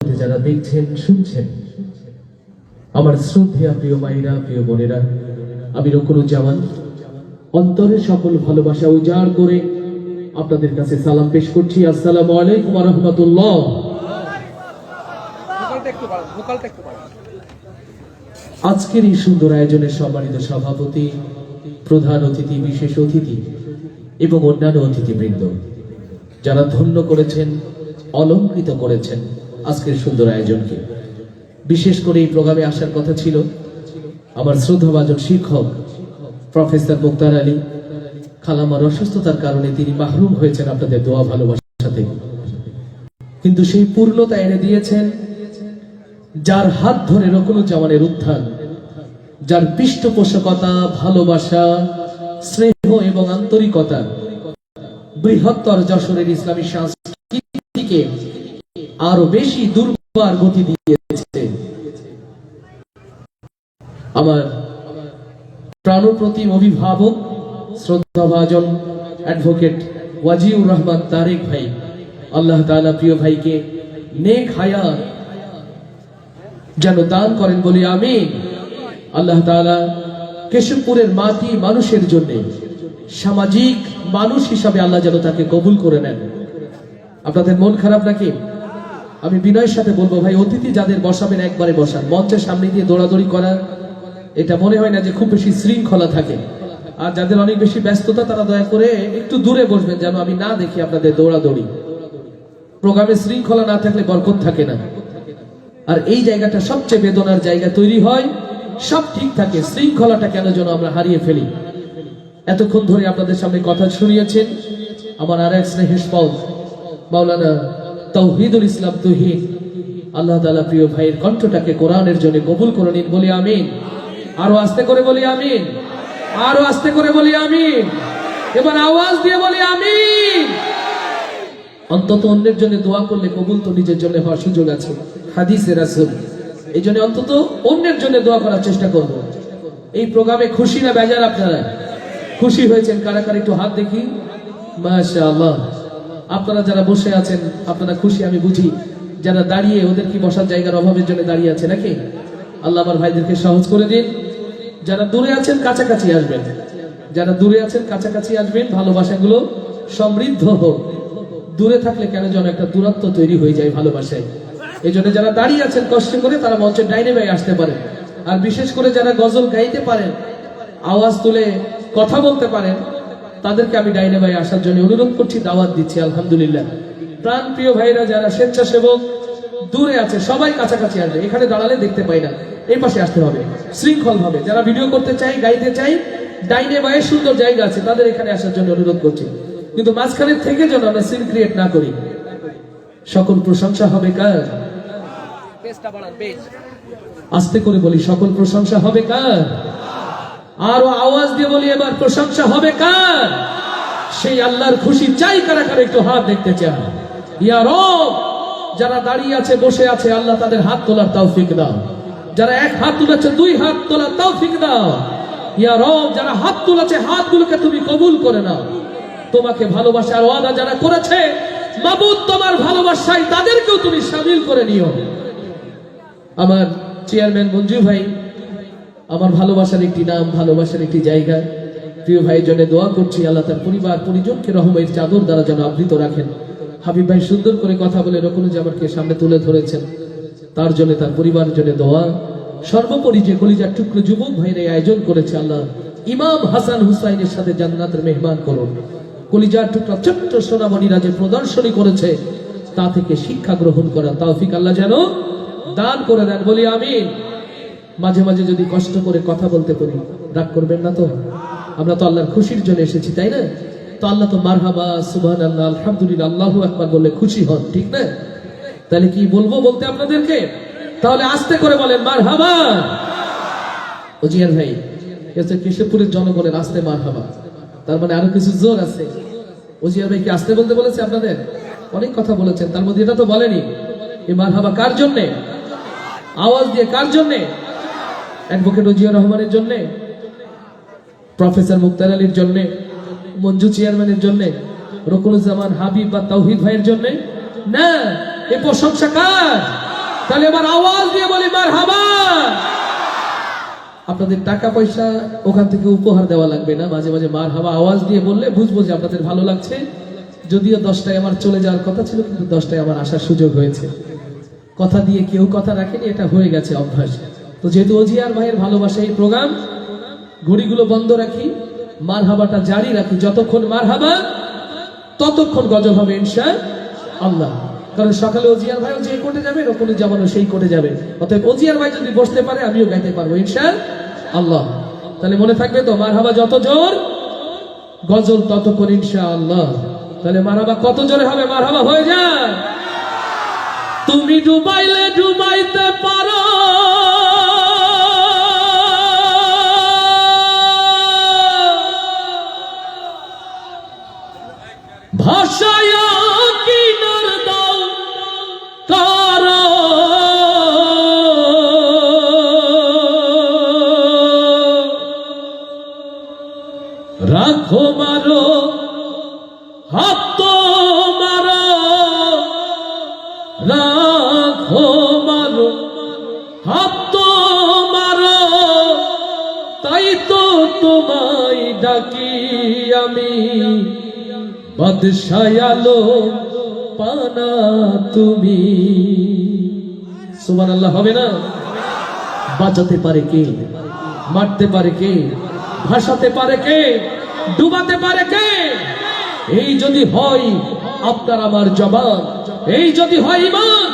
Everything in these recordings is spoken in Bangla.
যারা দেখছেন শুনছেন, আমার শ্রদ্ধেয় প্রিয় মায়েরা, প্রিয় বোনেরা, আমি রকুনুজ্জামান অন্তরের সকল ভালোবাসা উজাড় করে আপনাদের কাছে সালাম পেশ করছি। আসসালামু আলাইকুম ওয়া রাহমাতুল্লাহ। আজকের এই সুন্দর আয়োজনের সম্মানিত সভাপতি, প্রধান অতিথি, বিশেষ অতিথি এবং অন্যান্য অতিথিবৃন্দ যারা ধন্য করেছেন, অলংকৃত করেছেন আজকের সুন্দর আয়োজনকে। বিশেষ করে এই প্রোগ্রামে আসার কথা ছিল আমার শ্রদ্ধাভাজন শিক্ষক প্রফেসর মুক্তার আলী। খালামার অসুস্থতার কারণে তিনি মাহরুম হয়েছেন আপনাদের দোয়া ভালোবাসা থেকে, কিন্তু সেই পূর্ণতা এনে দিয়েছেন যার হাত ধরে রকুনুজ্জামানের উত্থান, যার পৃষ্ঠপোষকতা, ভালোবাসা, স্নেহ এবং আন্তরিকতা বৃহত্তর যশোরের ইসলামী সংস্কৃতিকে আরো বেশি দুর্বার গতি দিয়েছে। আমার প্রাণপ্রতিম অভিভাবক শ্রদ্ধাভাজন অ্যাডভোকেট ওয়াজিউর রহমান তারেক ভাই, আল্লাহ তাআলা প্রিয় ভাইকে নেক হায়াত যেন দান করেন বলি আমিন। আল্লাহ তাআলা কেশবপুরের মাটি মানুষের জন্য সামাজিক মানুষ হিসাবে আল্লাহ যেন তাকে কবুল করে নেন। আপনাদের মন খারাপ নাকি? আমি বিনয়ের সাথে বলবো, ভাই অতিথি যাদের বসাবেন একবারে বসান। মঞ্চের সামনে দিয়ে দৌড়াদৌড়ি করা এটা মনে হয় না যে খুব বেশি শৃঙ্খলা থাকে। আর যাদের অনেক বেশি ব্যস্ততা তারা দয়া করে একটু দূরে বসবেন যেন আমি না দেখি আপনাদের দৌড়াদৌড়ি। প্রোগ্রামে শৃঙ্খলা না থাকলে বরকত থাকে না। আর এই জায়গাটা সবচেয়ে বেদনার জায়গা তৈরি হয়, সব ঠিক থাকে, শৃঙ্খলাটা কেন যেন আমরা হারিয়ে ফেলি। এতক্ষণ ধরে আপনাদের সামনে কথা শুনিয়েছেন আমার আর এক স্নেহের স্পর্শ মাওলানা তাওহীদুল ইসলাম তুহিন। আল্লাহ তাআলা প্রিয় ভাইয়ের কণ্ঠটাকে কোরআনের জন্য কবুল করে নিন বলি আমিন। আরো আস্তে করে বলি আমিন, আরো আস্তে করে বলি আমিন, এবার আওয়াজ দিয়ে বলি আমিন। অন্তত অন্যের জন্য দোয়া করলে কবুল তো নিজের জন্য হওয়ার সুযোগ আছে, হাদিসে রাসূল। এই জন্য অন্তত অন্যের জন্য দোয়া করার চেষ্টা করব। এই প্রোগ্রামে খুশি না বেজার? আপনারা খুশি হয়েছেন কারা কারা একটু হাত দেখি। মাশাআল্লাহ। আপনারা যারা বসে আছেন আপনারা খুশি আমি বুঝি, যারা দাঁড়িয়ে ওদের কি বসার জায়গার অভাবের জন্য দাঁড়িয়ে আছে নাকি? আল্লাহ আমার ভাইদেরকে সহজ করে দিন। যারা দূরে আছেন কাছাকাছি আসবেন, যারা দূরে আছেন কাছাকাছি আসবেন। ভালোবাসাগুলো সমৃদ্ধ হোক। দূরে থাকলে কেন যেন একটা দূরত্ব তৈরি হয়ে যায় ভালোবাসায়। এই জন্য যারা দাঁড়িয়ে আছেন কষ্ট করে তারা মঞ্চের ডাইনে বাই আসতে পারেন। আর বিশেষ করে যারা গজল গাইতে পারেন, আওয়াজ তুলে কথা বলতে পারেন, তাদেরকে আমি ডাইনে বাই আসার জন্য অনুরোধ করছি, দাওয়াত দিচ্ছি। আলহামদুলিল্লাহ। প্রাণ প্রিয় ভাইরা যারা স্বেচ্ছাসেবক দূরে আছে সবাই কাছাকাছি আসবে। এখানে দাঁড়ালে দেখতে পাই না, এই পাশে আসতে হবে শৃঙ্খল ভাবে। যারা ভিডিও করতে চাই, গাইতে চাই, ডাইনে বায়ে সুন্দর জায়গা আছে, তাদের এখানে আসার জন্য অনুরোধ করছি। কিন্তু মাঝখানে থেকে যেন আমরা সিন ক্রিয়েট না করি। সকল প্রশংসা হবে কার? আস্তে করে বলি, সকল প্রশংসা হবে কার? আরো আওয়াজ দিয়ে বলি, এবার প্রশংসা হবে কার? সেই আল্লাহর খুশি চাই কারা কারা একটু হাত দেখতে চান। ইয়া রব, যারা দাঁড়িয়ে আছে বসে আছে আল্লাহ তাদের হাত তোলার তৌফিক দাও। যারা এক হাত তুলেছে দুই হাত তোলার তৌফিক দাও। ইয়া রব, যারা হাত তুলেছে হাতগুলোকে তুমি কবুল করে নাও। তোমাকে ভালোবাসার ওয়াদা যারা করেছে মাবুদ তোমার ভালোবাসায় তাদেরকেও তুমি শামিল করে নিও। আমার চেয়ারম্যান মঞ্জু ভাই, আমার ভালোবাসার একটি নাম, ভালোবাসার একটি জায়গা। প্রিয় ভাইয়ের জন্য দোয়া করছি, আল্লাহ তার পরিবার পরিজনকে রহমের চাদর দ্বারা যেন আবৃত রাখেন। হাবিব ভাই সুন্দর করে কথা বলে রকুনুজ্জামানকে সামনে তুলে ধরেছেন, তার জন্য তার পরিবারের জন্য দোয়া। সর্বোপরি যে কলিজার টুকরো যুবক ভাইয়ের আয়োজন করেছে, আল্লাহ ইমাম হাসান হুসাইনের সাথে জান্নাতের মেহমান করুন। কলিজার টুকরা ছোট্ট সোনামণিরা যে প্রদর্শনী করেছে তা থেকে শিক্ষা গ্রহণ করা তৌফিক আল্লাহ যেন দান করে দেন বলি আমিন। মাঝে মাঝে যদি কষ্ট করে কথা বলতে পারি, রাগ করবেন না তো? আমরা তো আল্লাহর খুশির জন্য এসেছি, তাই না? তো আল্লাহ তো মারহাবা, সুবহানাল্লাহ, আলহামদুলিল্লাহ, আল্লাহু আকবার বললে খুশি হন, ঠিক না? তাহলে কি বলবো বলতে আপনাদেরকে? তাহলে আস্তে করে বলেন মারহাবা। ওজিয়ার ভাই, কেশবপুরের জনগণের আস্তে মারহাবা, তার মানে আরো কিছু জোর আছে। ওজিয়ার ভাই কি আস্তে বলতে বলেছে আপনাদের? অনেক কথা বলেছেন, তার মধ্যে এটা তো বলেনি। এই মারহাবা কার জন্যে? আওয়াজ দিয়ে কার জন্যে? অ্যাডভোকেট ওজিয়া রহমানের জন্যে, প্রফেসর মুক্তার আলীর জন্যে, মঞ্জু চেয়ারম্যানের জন্যে, রকুনুজ্জামান হাবিব বা তাওহীদ ভাইয়ের জন্যে না। এই প্রশংসা কার? তাহলে এবার আওয়াজ দিয়ে বলি মারহাবা। আপনাদের টাকা পয়সা ওখান থেকে উপহার দেওয়া লাগবে না, মাঝে মাঝে মারহাবা আওয়াজ দিয়ে বললে বুঝবো যে আপনাদের ভালো লাগছে। যদিও 10টায় আমার চলে যাওয়ার কথা ছিল, কিন্তু 10টায় আমার আসার সুযোগ হয়েছে। কথা দিয়ে কেউ কথা রাখেনি, এটা হয়ে গেছে অভ্যাস। তো যেহেতু অজিয়ার ভাইয়ের ভালোবাসা এই প্রোগ্রাম, ঘড়িগুলো বন্ধ রাখি, মারহাবাটা জারি রাখি। যতক্ষণ মারহাবা ততক্ষণ গজল হবে ইনশাআল্লাহ। কারণ সকালে অজিয়ার ভাইও যে কোর্টে যাবে, রকমের জামানো সেই কোর্টে যাবে। অতএব অজিয়ার ভাই যদি বসতে পারে আমিও গাইতে পারবো ইনশাআল্লাহ। তাহলে মনে থাকবে তো, মারহাবা যত জোর গজল ততক্ষণ ইনশাআল্লাহ। তাহলে মারহাবা কত জোরে হবে? মারহাবা হয়ে যায়। তুমি ডুবাইলে ডুবাইতে পারো, ভাষায় কিনার দাও কারো, রাখো মারো হাত মারো, রাখো মারো হাত মারো, তাই তো তোমায় ডাকি আমি, বাদশাহ আলো পানা তুমি। সুবহানাল্লাহ হবে না? বাঁচাতে পারে কে? মারতে পারে কে? ভাসাতে পারে কে? ডুবাতে পারে কে? এই যদি হয় আপনার আমার জবান, এই যদি হয় ঈমান,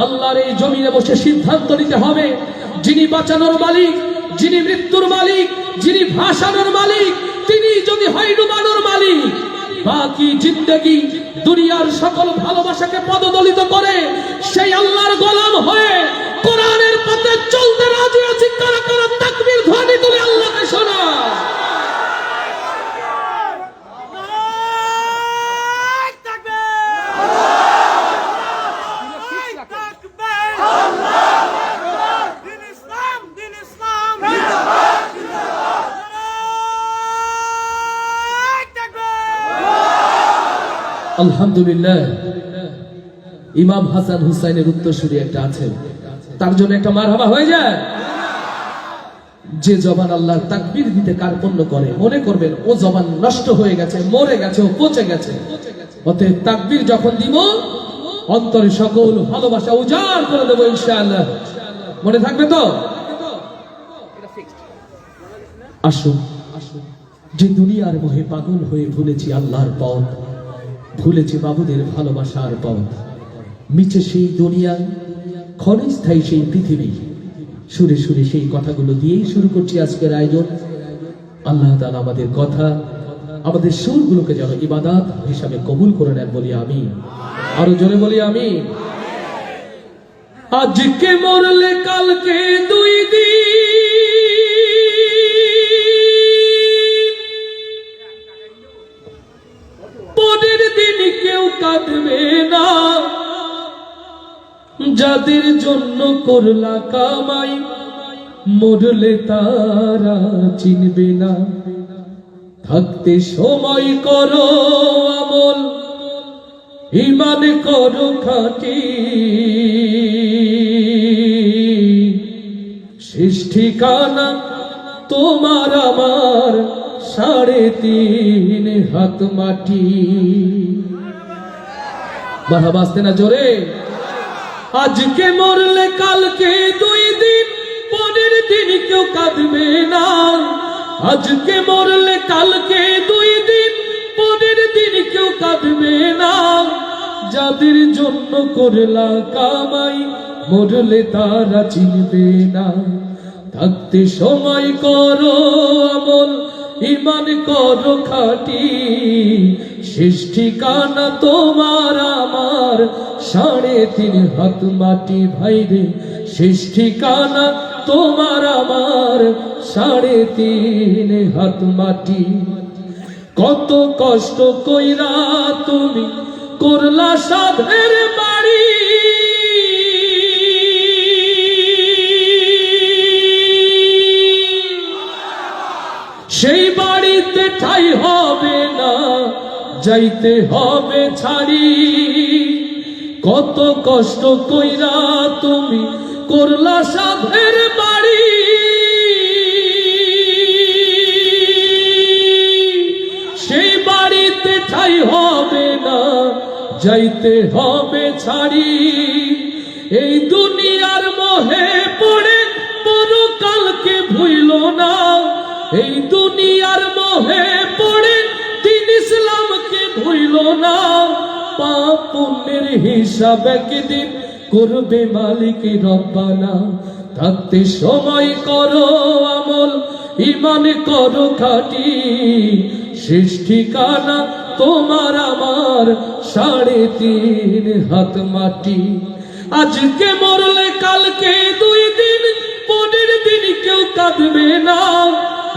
আল্লাহর এই জমিনে বসে সিদ্ধান্ত নিতে হবে, যিনি বাঁচানোর মালিক, যিনি মৃত্যুর মালিক, যিনি ভাসানোর মালিক, তিনি যদি হয় ডুবানোর মালিক, বাকি জিন্দেগি দুনিয়ার সকল ভালোবাসাকে পদদলিত করে সেই আল্লাহর গোলাম হয়ে কোরআনের পথে চলতে রাজি আছি। কারা কারা তাকবীর ধ্বনি তুলে আল্লাহকে শোনা। আলহামদুলিল্লাহ, ইমাম হাসান হুসাইনের উত্তরসূরি একটা আছে, তার জন্য একটা মারহাবা হয়ে যায়। যে জবান আল্লাহর তাকবীর দিতে কার্পণ্য করে, মনে করবেন ও জবান নষ্ট হয়ে গেছে, মরে গেছে, ও পচে গেছে। অতএব তাকবীর যখন দিব, অন্তরে সকল ভালোবাসা উজাড় করে দেবো ইনশাআল্লাহ। মনে থাকবে তো? আসুন, যে দুনিয়ার মোহে পাগল হয়ে ভুলেছি আল্লাহর পথ, ভুলেছি বাবুদের ভালোবাসার পথ, মিছে সেই দুনিয়া, ক্ষণস্থায়ী সেই পৃথিবী। সুরে সুরে সেই কথাগুলো দিয়েই শুরু করছি আজকের আয়োজন। আল্লাহ তাআলা আমাদের কথা, আমাদের সুরগুলোকে যেন ইবাদত হিসাবে কবুল করে নেন, বলি আমিন। আরো জোরে বলি আমিন। আজকে মরলে কালকে দুই দিন, পরের দিন কেউ কাঁদবে না, যাদের জন্য করলা কামাই, মরলে তারা চিনবে না। থাকতে সময় করো আমল, ঈমান করো খাঁটি, শেষ ঠিকানা তোমার আমার 3.5 হাত মাটি। মারহাবা আসতে না জোরে। আজকে মরলে কালকে দুই দিন, পরের দিন কেউ কাঁদবে না। আজকে মরলে কালকে দুই দিন, পরের দিন কেউ কাঁদবে না। যাদের জন্য করলা কামাই, মরলে তারা চিনবে না। থাকতে সময় করো আমল, ঈমান করো খাঁটি, শেষ ঠিকানা তোমার আমার 3.5 হাত মাটি। ভাইরে, শেষ ঠিকানা তোমার আমার 3.5 হাত মাটি। কত কষ্ট কইরা তুমি করলা সাধের বাড়ি, সেই বাড়িতে ঠাই হবে না, যাইতে হবে ছাড়ি। কত কষ্ট কইরা তুমি করলা সাধের বাড়ি, সেই বাড়িতে ঠাই হবে না, যাইতে হবে ছাড়ি। এই দুনিয়ার মোহে পড়ে পরকালকে ভুইল না, এই দুনিয়ার মোহে পড়ে দিন ইসলামকে ভুইল না। পাপ পুণ্যের হিসাব একদিন করবে মালিক রব্বানা। থাকতে সময় করো আমল, ঈমান করো খাঁটি, শেষ ঠিকানা তোমার আমার 3.5 হাত মাটি। আজকে মরলে কালকে 2 দিন, পরের দিন কেউ কাঁদবে না।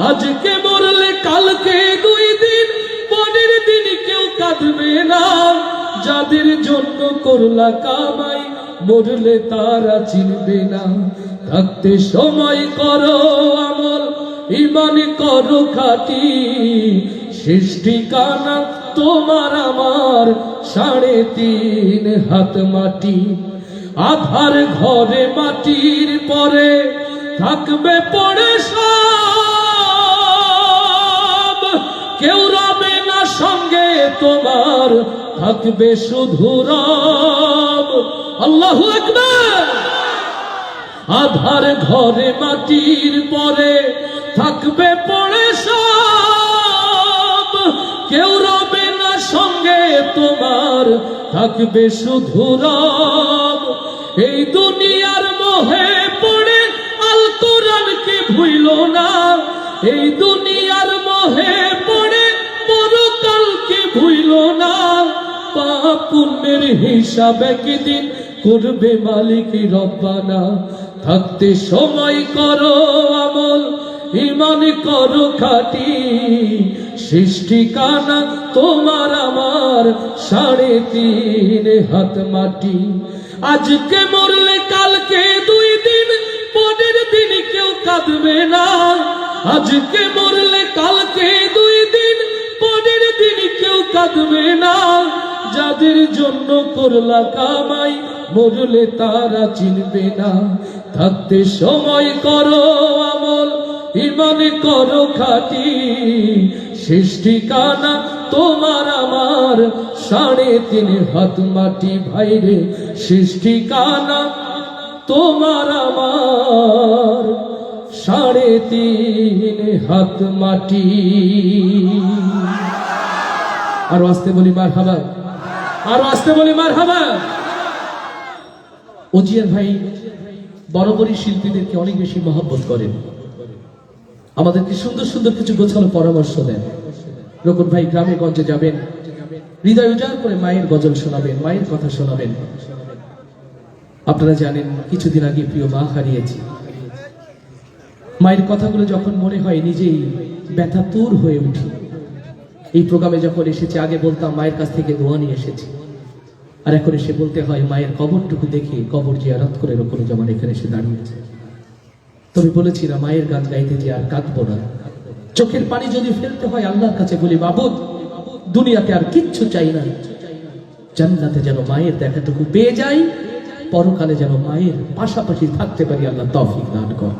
আজকে মরলে কালকে 2 দিন, পরের দিন কেউ কাঁদবে না। যাদের জন্য করলা কামাই, মরলে তারা চিনবে না। থাকতে সময় করো আমল, ঈমান করো খাঁটি, শেষ ঠিকানা তোমার আমার 3.5 হাত মাটি। আধার ঘরে মাটির পরে থাকবে পড়ে সব, কেউ রবে না সঙ্গে তোমার, থাকবে শুধু রব। আল্লাহু আকবার। আধার ঘরে মাটির পরে থাকবে পড়ে সব, কেউ রবে না সঙ্গে তোমার, থাকবে শুধু রব। এই দুনিয়ার মোহে পড়ে আল কোরআনকে ভুইল না, এই দুনিয়ার মোহে পড়ে পরকালকে ভুইল না। পাপ পুণ্যের হিসাব একদিন করবে মালিক রব্বানা। থাকতে সময় করো আমল, ঈমান করো খাঁটি, শেষ ঠিকানা তোমার আমার 3.5 হাত মাটি। আজকে মরলে কালকে 2 দিন, পরের দিন কেউ কাঁদবে না। আজকে মরলে কালকে 2 দিন, পরের দিন কেউ কাঁদবে না। যাদের জন্য করলা কামাই, মরলে তারা চিনবে না। থাকতে সময় করো আমল, ঈমান করো খাঁটি, শেষ ঠিকানা তোমার আমার 3.5 হাত মাটি। ভাইরে শেষ ঠিকানা তোমার আমার 3.5 হাত মাটি। আরো আসতে বলি মারহাবা, আরো আসতে বলি মারহাবা। ওজিয়ার ভাই বরাবরই শিল্পীদেরকে অনেক বেশি মহব্বত করেন, আমাদেরকে সুন্দর সুন্দর কিছু গোছানো পরামর্শ দেন। রকুন ভাই গ্রামে গঞ্জে যাবেন, হৃদয় উজাড় করে মায়ের গজল শোনাবেন, মায়ের কথা শোনাবেন। আপনারা জানেন কিছুদিন আগে প্রিয় মা হারিয়েছি। মায়ের কথাগুলো যখন মনে হয় নিজেই ব্যথাতুর হয়ে উঠি। এই প্রোগ্রামে যখন এসেছি, আগে বলতাম মায়ের কাছ থেকে দোয়া নিয়ে এসেছি, আর এখন এসে বলতে হয় মায়ের কবরটুকু দেখে কবর জিয়ারত করে রকুনুজ্জামান এখানে এসে দাঁড়িয়েছে। তবে বলেছি না, মায়ের গান গাইতে যে আর কাঁদবো না। চোখের পানি যদি ফেলতে হয় আল্লাহর কাছে বলি, মাবুদ দুনিয়াতে আর কিচ্ছু চাই না, জান্নাতে যেন মায়ের দেখাটুকু পেয়ে যাই, পরকালে যেন মায়ের পাশাপাশি থাকতে পারি। আল্লাহ তৌফিক দান কর।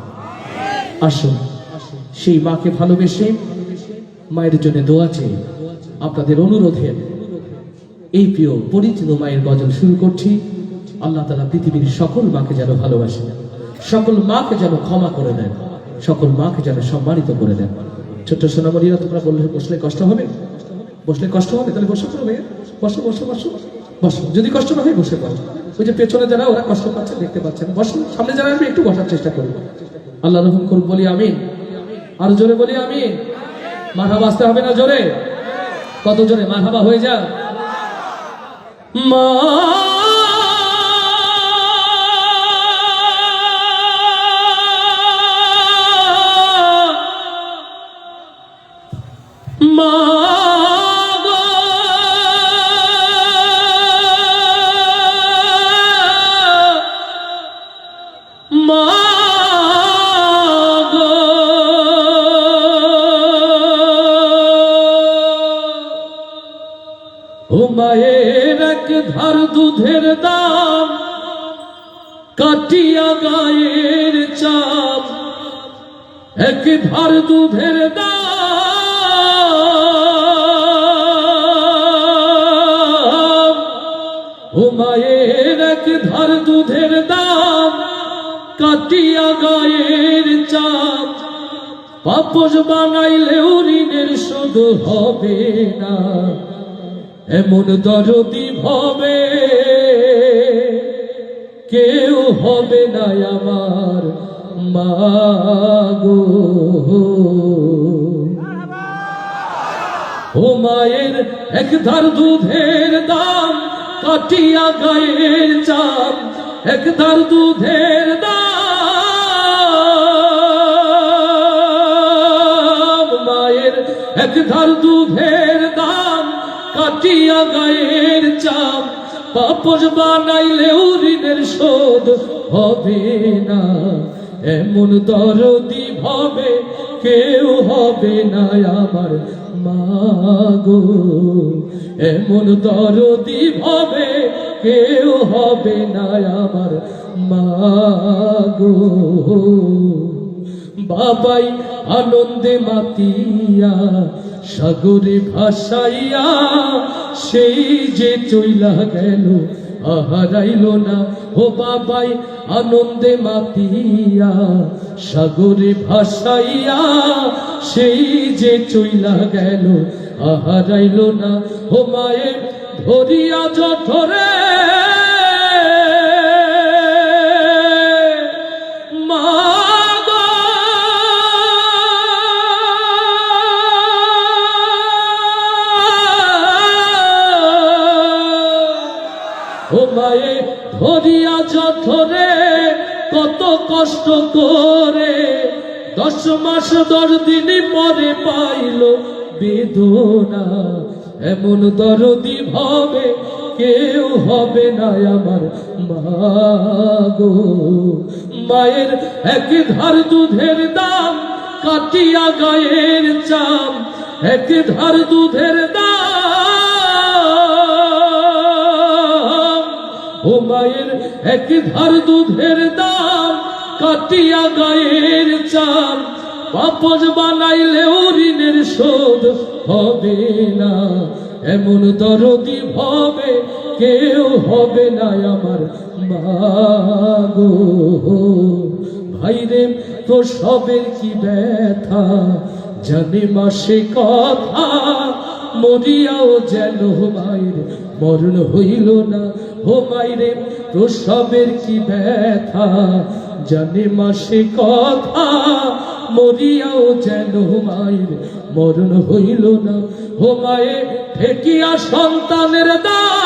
আসুন সেই মাকে ভালোবেসে মায়ের জন্য দোয়া চেয়ে আপনাদের অনুরোধের এই প্রিয় পরিচিত মায়ের গজল শুরু করছি। আল্লাহ তাআলা পৃথিবীর সকল মাকে যেন ভালোবাসেন, সকল মাকে যেন ক্ষমা করে দেন, সকল মাকে যেন সম্মানিত করে দেন। ছোট্ট সোনামণিরা, তোমরা বললে বসলে কষ্ট হবে, বসলে কষ্ট হবে, তাহলে বসে পড়ো ভাইয়া, বসো বসো বসো বসো। যদি কষ্ট না হয় বসে পড়ো। ওই যে পেছনে যারা ওরা কষ্ট পাচ্ছে দেখতে পাচ্ছেন, বসো। সামনে যারা আসবে একটু বসার চেষ্টা করবো। আল্লাহ রহম করুন, বলি আমিন। আরো জোরে বলি আমিন। মারহাবা আসতে হবে না জোরে? কত জোরে মারহাবা হয়ে যা। মা মা গো মা গো ও মায়ের এক ধার দুধের দাম কাটিয়া গায়ের চাপ, এক ধার দুধের দাম, ও মায়ের এক ধার দুধের দাম কাটিয়া গায়ের চাপ, পাপস বানাইলেও ঋণের শোধ হবে না, এমন দরদি ভবে কেউ হবে না আমার মাগো। ও মায়ের এক ধার দুধের দাম কাটিয়া গায়ের চাপ, এক ধার দুধের দাম, মায়ের এক ধার দুধের দাম কাটিয়া গায়ের চাপ, পাপস বানাইলেও ঋণের শোধ হবে না, এমন দরদি ভবে কেউ হবে না আমার মাগো, এমন দরদি ভবে কেউ হবে না আমার মাগো। বাবাই আনন্দে মাতিয়া সাগরে ভাসাইয়া সেই যে চইলা গেল আহারাইল না, ও বাবাই আনন্দে মাতিয়া সাগরে ভাসাইয়া সেই যে চইলা গেল আহারাইল না, ও মায়ের ধরিয়া জঠরে ও মায়ে ধরিয়া জঠরে কত কষ্ট করে 10 মাস 10 দিন পরে পাইল বেদনা, এমন দরদি ভবে কেউ হবে না আমার মাগো। মায়ের এক ধার দুধের দাম কাটিয়া গায়ের চাপ, এক ধার দুধের দাম, ও মায়ের এক ধার দুধের দাম কাটিয়া গায়ের চাপ, পাপস বানাইলেও ঋণের শোধ হবে না, এমন দরদি ভবে কেউ হবে না আমার মাগো। ভাইরে তো সবের কি ব্যথা জানে মাসে কথা, মরিয়াও যেন মায়ের মরণ হইল না, ও মাইরে তো সবের কি ব্যথা জানে মাসে কথা, মরিয়াও যেন মায়ের মরণ হইল না, ও মায়ে ঠেকিয়া সন্তানের দায়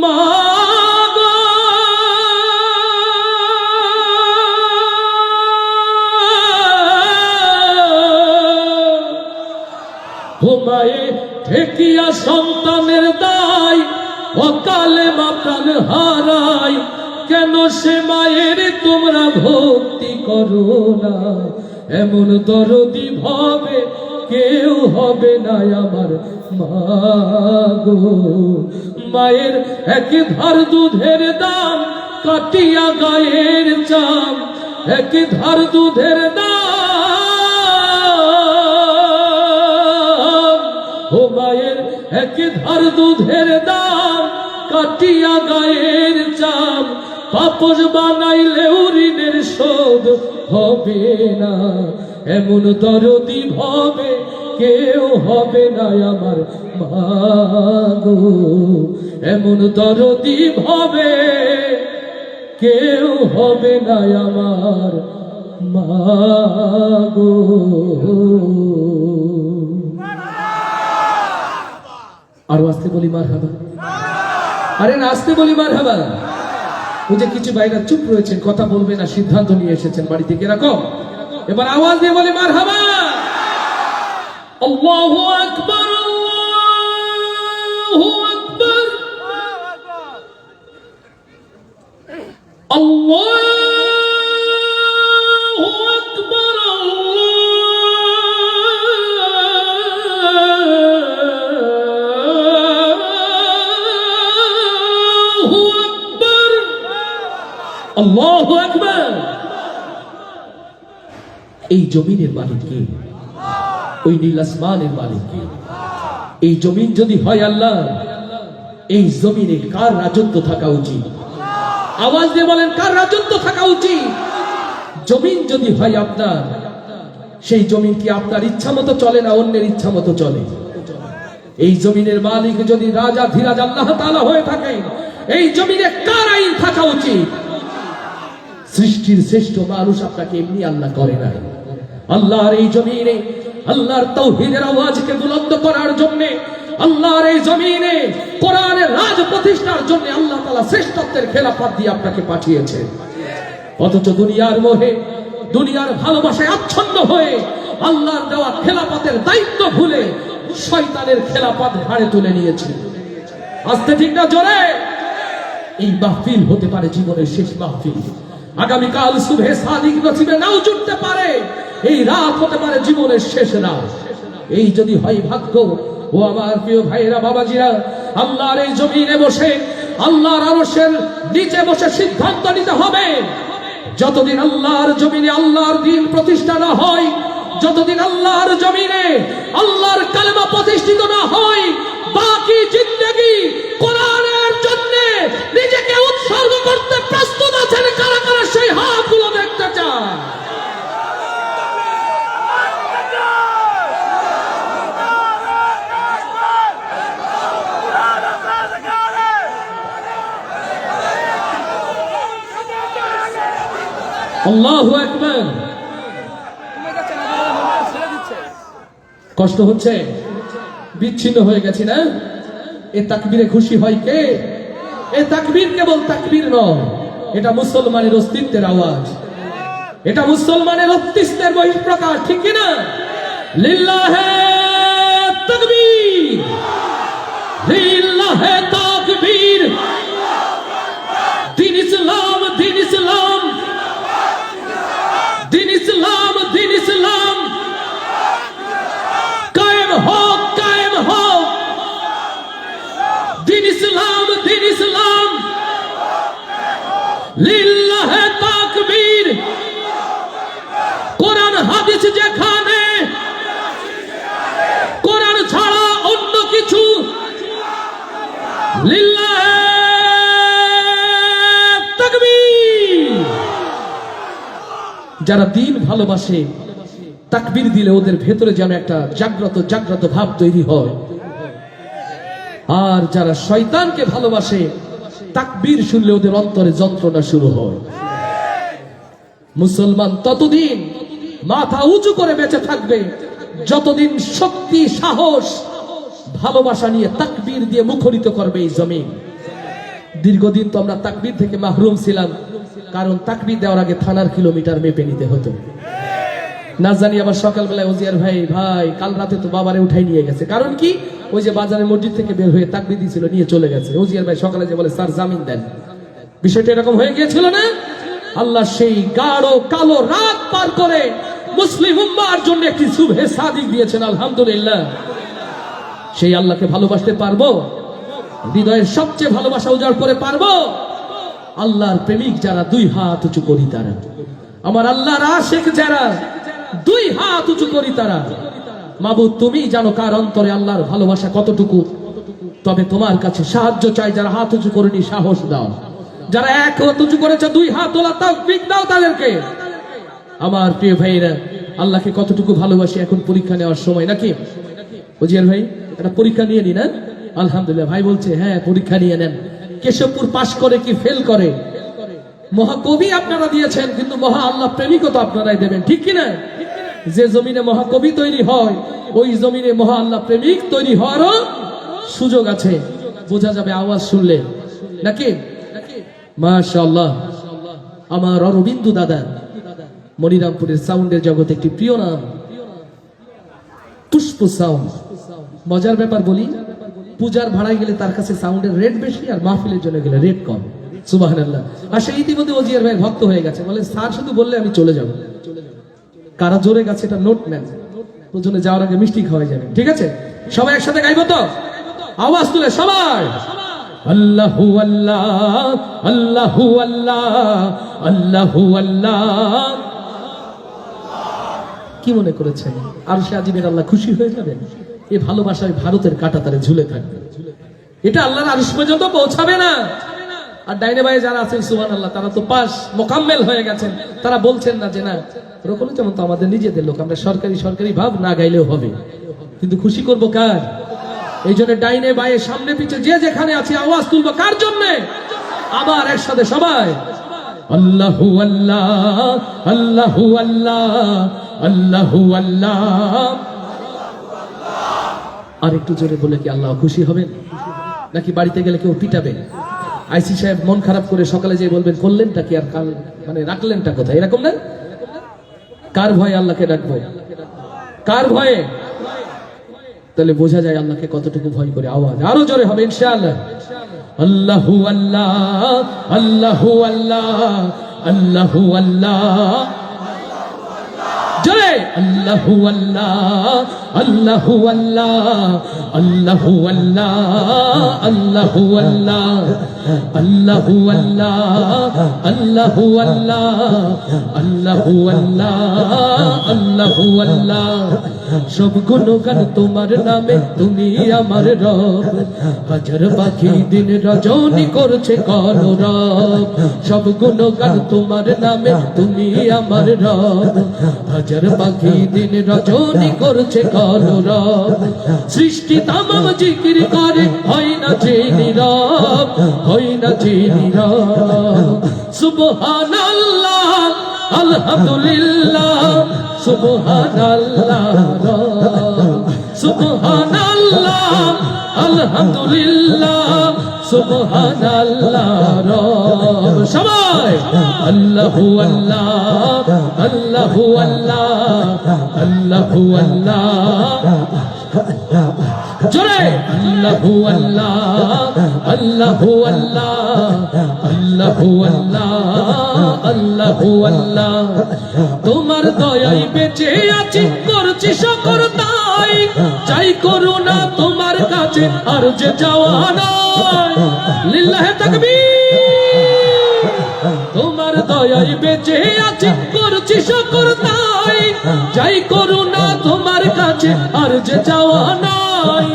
মাগো, ও মায়ে ঠেকিয়া সন্তানের দায়, অকালে মাতান হারাই, কেন সে মায়ের তোমরা ভক্তি করো না, এমন দরদি ভবে কেউ হবে না আমার মাগো। মায়ের এক ধার দুধের দাম কাটিয়া গায়ের চাপ, এক ধার দুধের দাম, ও মায়ের এক ধার দুধের দাম কাটিয়া গায়ের চাপ, পাপস বানাইলেও ঋণের শোধ হবে না, এমন দরদি ভবে কেউ হবে না আমার মাগো, এমন দরদি ভবে কেউ হবে না আমার মাগো। আরো আসতে বলি মারহাবা, আরে না আসতে বলি মারহাবা। ওই যে কিছু ভাইরা চুপ রয়েছেন, কথা বলবে না, সিদ্ধান্ত নিয়ে এসেছেন বাড়ি থেকে, এরকম এবার আওয়াজ দিয়ে বলি মারহাবা। আল্লাহু আকবার, আল্লাহু আকবার, আল্লাহু আকবার, আল্লাহু আকবার। এই জমিনের মালিক কে? ওই নীল আসমানের মালিক কে? এই জমিন যদি হয় আল্লাহ, এই জমিনে কার রাজত্ব থাকা উচিত? আওয়াজ দিয়ে বলেন, কার রাজত্ব থাকা উচিত? জমিন যদি হয় আপনার, সেই জমিন কি আপনার ইচ্ছা মতো চলে না অন্যের ইচ্ছা মতো চলে? এই জমিনের মালিক যদি রাজা ধীরাজ আল্লাহ তাআলা হয়ে থাকে, এই জমিনে কার আইন থাকা উচিত? সৃষ্টির শ্রেষ্ঠ মানুষ আপনাকে এমনি আল্লাহ করে না। আল্লাহর এই জমিনে আল্লাহর তাওহীদের আওয়াজকে বুলন্দ করার জন্য, আল্লাহর এই জমিনে কোরআনের রাজ প্রতিষ্ঠার জন্য আল্লাহ তাআলা শ্রেষ্ঠত্বের খেলাফত দিয়ে আপনাকে পাঠিয়েছেন। অথচ দুনিয়ার মোহে, দুনিয়ার ভালোবাসায় আচ্ছন্ন হয়ে আল্লাহর দেওয়া খেলাফতের দায়িত্ব ভুলে শয়তানের খেলাফত ঘাড়ে তুলে নিয়েছে। আস্তে ঠিক না জোরে? এই মাহফিল হতে পারে জীবনের শেষ মাহফিল। আগামীকাল সুবহে সাদিক নসিবে নাও জুটতে পারে। এই রাত হতে পারে জীবনের শেষ রাত। এই যদি হয় ভাগ্য, ও আমার প্রিয় ভাইরা বাবাজিরা, আল্লাহর এই জমিনে বসে, আল্লাহর আরশের নিচে বসে সিদ্ধান্ত নিতে হবে। যতদিন আল্লাহর জমিনে আল্লাহর দ্বীন প্রতিষ্ঠা না হয়, যতদিন আল্লাহর জমিনে আল্লাহর কালেমা প্রতিষ্ঠিত না হয়, বাকি জিন্দেগি কোরআনের জন্য নিজেকে উৎসর্গ করতে প্রস্তুত আছেন কারা কারা? সেই হাতগুলো দেখতে চায়। আল্লাহু আকবার। কষ্ট হচ্ছে, বিচ্ছিন্ন হয়ে গেছি না? এ তাকবীরে খুশি হয় কে? এ তাকবীর কেবল তাকবীর নয়, এটা মুসলমানের অস্তিত্বের আওয়াজ, এটা মুসলমানের অস্তিত্বের বহিঃপ্রকাশ, ঠিক কি না? লিল্লাহে তাকবীর, লিল্লাহে তাকবীর। দিন ইসলাম, দিন ইসলাম, দিন ইসলাম, দিন ইসলাম কায়েম হোক, কায়েম হোক। দিন ইসলাম, দিন ইসলাম, লিল্লাহে তাকবীর। কোরআন হাদিস যেখানে, কোরআন ছাড়া অন্য কিছু, লিল্লাহে তাকবীর। যারা দ্বীন ভালোবাসে, তাকবীর দিলে ওদের ভেতরে যেন একটা জাগ্রত জাগ্রত ভাব তৈরি হয়। আর যারা শয়তানকে ভালোবাসে, তাকবীর শুনলে ওদের অন্তরে যন্ত্রণা শুরু হয়। মুসলমান ততদিন মাথা উঁচু করে বেঁচে থাকবে যতদিন শক্তি, সাহস, ভালোবাসা নিয়ে তাকবীর দিয়ে মুখরিত করবে এই জমিন। দীর্ঘদিন তো আমরা তাকবীর থেকে মাহরুম ছিলাম, কারণ তাকবীর দেওয়ার আগে থানার কিলোমিটার মেপে নিতে হতো। না জানি আবার সকালবেলায় ওজিয়ার ভাই, ভাই কাল রাতে তো বাবারে উঠাই নিয়ে গেছে। কারণ কি? ওই যে বাজারের মসজিদ থেকে বের হয়ে তাকবীর দিয়েছিল, নিয়ে চলে গেছে। ওজিয়ার ভাই সকালে যে বলে, স্যার জামিন দেন। বিষয়টা এরকম হয়ে গিয়েছিল না? আল্লাহ সেই গাঢ় কালো রাত পার করে মুসলিম উম্মাহর জন্য একটি সুবহে সাদিক দিয়েছেন, আলহামদুলিল্লাহ। সেই আল্লাহকে ভালোবাসতে পারবো? হৃদয়ের সবচেয়ে ভালোবাসা উজাড় করে পারবো? আল্লাহর প্রেমিক যারা, দুই হাত উঁচু করি তারা। আমার আল্লাহর আশিক যারা, দুই হাত উঁচু করি তারা। মাবুদ, তুমি জানো কার অন্তরে আল্লাহর ভালোবাসা কতটুকু। তবে তোমার কাছে সাহায্য চাই। যারা হাত উঁচু করেনি, সাহস দাও। যারা এক হাত উঁচু করেছে, দুই হাত তোলা, তাওফিক দাও তাদেরকে। আমার প্রিয় ভাইরা, আল্লাহকে কতটুকু ভালোবাসি এখন পরীক্ষা নেওয়ার সময়, নাকি? ওজিয়ার ভাই, একটা পরীক্ষা নিয়ে নিন। আলহামদুলিল্লাহ, ভাই বলছে হ্যাঁ পরীক্ষা নিয়ে নেন। কেশবপুর পাশ করে কি ফেল করে? মহাকবি আপনারা দিয়েছেন, কিন্তু মহা আল্লাহ প্রেমিকও তো আপনারাই দেবেন, ঠিক কিনা? যে জমিনে মহাকবি তৈরি হয়, ওই জমিনে মহা আল্লাহ প্রেমিক তৈরি হওয়ারও সুযোগ আছে। বোঝা যাবে আওয়াজ শুনলে, নাকি? মাশাআল্লাহ। আমার অরবিন্দু দাদা, মনিরামপুরের সাউন্ডের জগতে একটি প্রিয় নাম, পুষ্প সাউন্ড। মজার ব্যাপার বলি, পূজার ভাড়ায় গেলে তার কাছে সাউন্ডের রেট বেশি, আর মাহফিলের জন্য গেলে রেট কম। সুবহানাল্লাহ। আর সে ইতিমধ্যে ওজিয়ার ভাই ভক্ত হয়ে গেছে, বলে স্যার শুধু বললে আমি চলে যাব। কারা জোরে গেছে এটা নোট নেন, ওজনে যাওয়ার আগে মিষ্টি খাওয়াই যাবে, ঠিক আছে? সবাই একসাথে গাইবো তো? আওয়াজ তুলে সবাই। আল্লাহু আল্লাহ আল্লাহু আল্লাহ আল্লাহু আল্লাহ। কি মনে করেছেন আরশে আজিমের আল্লাহ খুশি হয়ে যাবেন? এই ভালোবাসায় ভারতের কাঁটাতারে ঝুলে থাকবে, এটা আল্লাহর আরশ পর্যন্ত পৌঁছাবে না। আর ডাইনে বায়ে যারা আছেন সুবহানাল্লাহ, তারা তো পাস মোকাম্মেল হয়ে গেছেন, তারা বলছেন না যে না রকমই যেমন তো আমাদের নিজেদের লোক, আমরা সরকারি সরকারি ভাব না গাইলেও হবে, কিন্তু খুশি করব কার? এই জন্য ডাইনে বায়ে সামনে পিছে যে যেখানে আছে আওয়াজ তুলবো কার জন্য? আবার একসাথে সবাই আল্লাহু আল্লাহ আল্লাহু আল্লাহ আল্লাহু আল্লাহ। আর একটু জোরে বলে কি আল্লাহ খুশি হবেন? নাকি বাড়িতে গেলে কেউ পিটাবেন? আইসি সাহেব মন খারাপ করে সকালে যেয়ে বলবেন করলেনটা কি আর কাল মানে রাখলেনটা কোথায়, এরকম না? কার ভয়ে আল্লাহকে ডাকবো? কার ভয়ে? তাহলে বোঝা যায় আল্লাহকে কতটুকু ভয় করে। আওয়াজ আরো জোরে হবে ইনশাআল্লাহ। আল্লাহু আল্লাহ আল্লাহু আল্লাহ আল্লাহু আল্লাহ। জোরে আল্লাহু আল্লাহ আল্লাহু আল্লাহ আল্লাহু আল্লাহ আল্লাহু আল্লাহ আল্লাহু আল্লাহ আল্লাহু আল্লাহ আল্লাহু আল্লাহ আল্লাহু আল্লাহ। সব গুণগান তোমার নামে, তুমি আমার রব, হাজার পাখি দিন রজনী করছে কলরব। সব গুণগান তোমার নামে, তুমি আমার রব, হাজার পাখি দিন রজনী করছে কলরব। সৃষ্টি তামাম জিকির করে, হয় না যে নীরব, হয় না যে নীরব। সুবহানাল্লাহ আলহামদুলিল্লাহ সুবহানাল্লাহ সুবহানাল্লাহ আলহামদুলিল্লাহ সুবহানাল্লাহ। সবাই আল্লাহু আল্লাহ আল্লাহু আল্লাহ আল্লাহু আল্লাহ। জোরে আল্লাহু আল্লাহ আল্লাহু আল্লাহ আল্লাহু আল্লাহ আল্লাহু আল্লাহ। তোমার দয়ায় বেঁচে আছি, করছি শুকর তাই, চাই করুণা তোমার কাছে আর যে যাওয়া নাই। লিল্লাহে তাকবীর। তোমার দয়ায় বেঁচে আছি, করছি শুকর তাই, চাই করুণা তোমার কাছে আর যে যাওয়া নাই।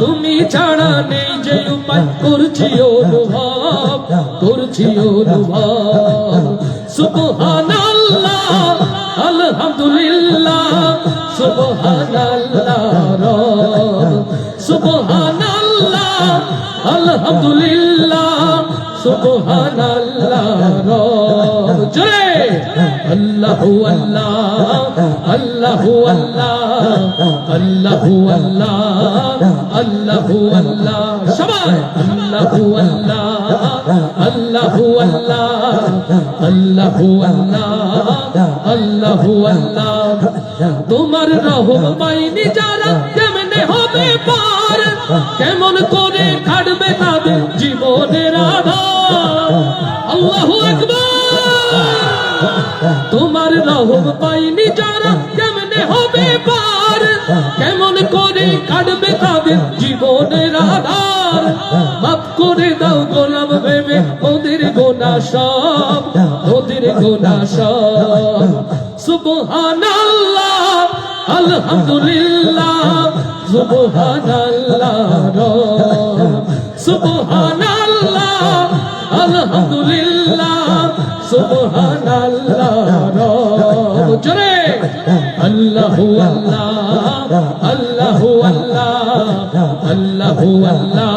তুমি ছাড়া নেই যে উপায়, করছি অনুভব, করছি অনুভব। সুবহানাল্লাহ আলহামদুলিল্লাহ সুবহানাল্লাহ সুবহানাল্লাহ আলহামদুলিল্লাহ সুবহানাল্লাহ। জোরে আল্লাহু আল্লাহ আল্লাহু আল্লাহ আল্লাহু আল্লাহ আল্লাহু আল্লাহ। সবাই আল্লাহু আল্লাহ আল্লাহু আল্লাহ আল্লাহু আল্লাহ আল্লাহু আল্লাহ। তোমার রহম পাইনি যারা কেমনে হবে পার, কেমন করে কাটবে তাদের জীবনের আধার। আল্লাহু আকবার। তোমার রহম পাইনি যারা কেমনে হবে পার, কেমন করে কাটবে তাদের জীবনের আধার। মাফ করে দাও গোলাম ভেবে ওদের গুনাহ সব, ওদের গুনাহ সব। সুবহানাল্লাহ আলহামদুলিল্লাহ সুবহানাল্লাহ সুবহানাল্লাহ আলহামদুলিল্লাহ সুবহানাল্লাহ। জোরে আল্লাহু আল্লাহ আল্লাহু আল্লাহ আল্লাহু আল্লাহ।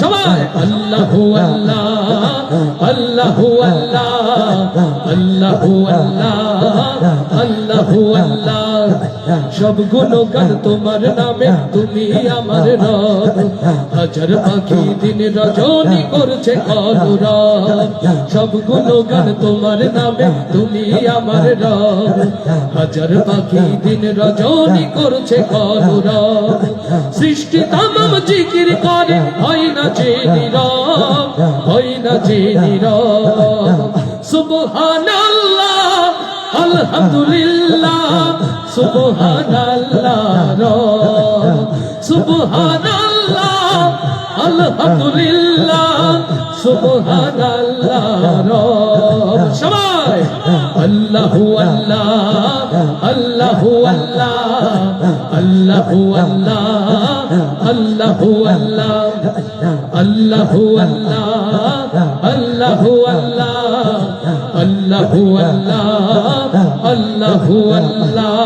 সবাই আল্লাহু আল্লাহ আল্লাহু আল্লাহ আল্লাহু আল্লাহ আল্লাহু আল্লাহ। সব গুণগান তোমার নামে, তুমি আমার রব, হাজার পাখি দিন রজনী করছে কলরব। সব গুণগান তোমার নামে, তুমি আমার রব, হাজার পাখি দিন রজনী করছে কলরব। সৃষ্টি তামাম জিকির করে, হয় না যে নীরব, হয় না যে নীরব। সুবহানাল্লাহ আলহামদুলিল্লাহ সুবহানাল্লাহ সুবহানাল্লাহ আলহামদুলিল্লাহ সুবহানাল্লাহ রব সবাই আল্লাহু আল্লাহ আল্লাহু আল্লাহ আল্লাহু আল্লাহ আল্লাহু আল্লাহ আল্লাহু আল্লাহ আল্লাহু আল্লাহ আল্লাহু আল্লাহ আল্লাহু আল্লাহ।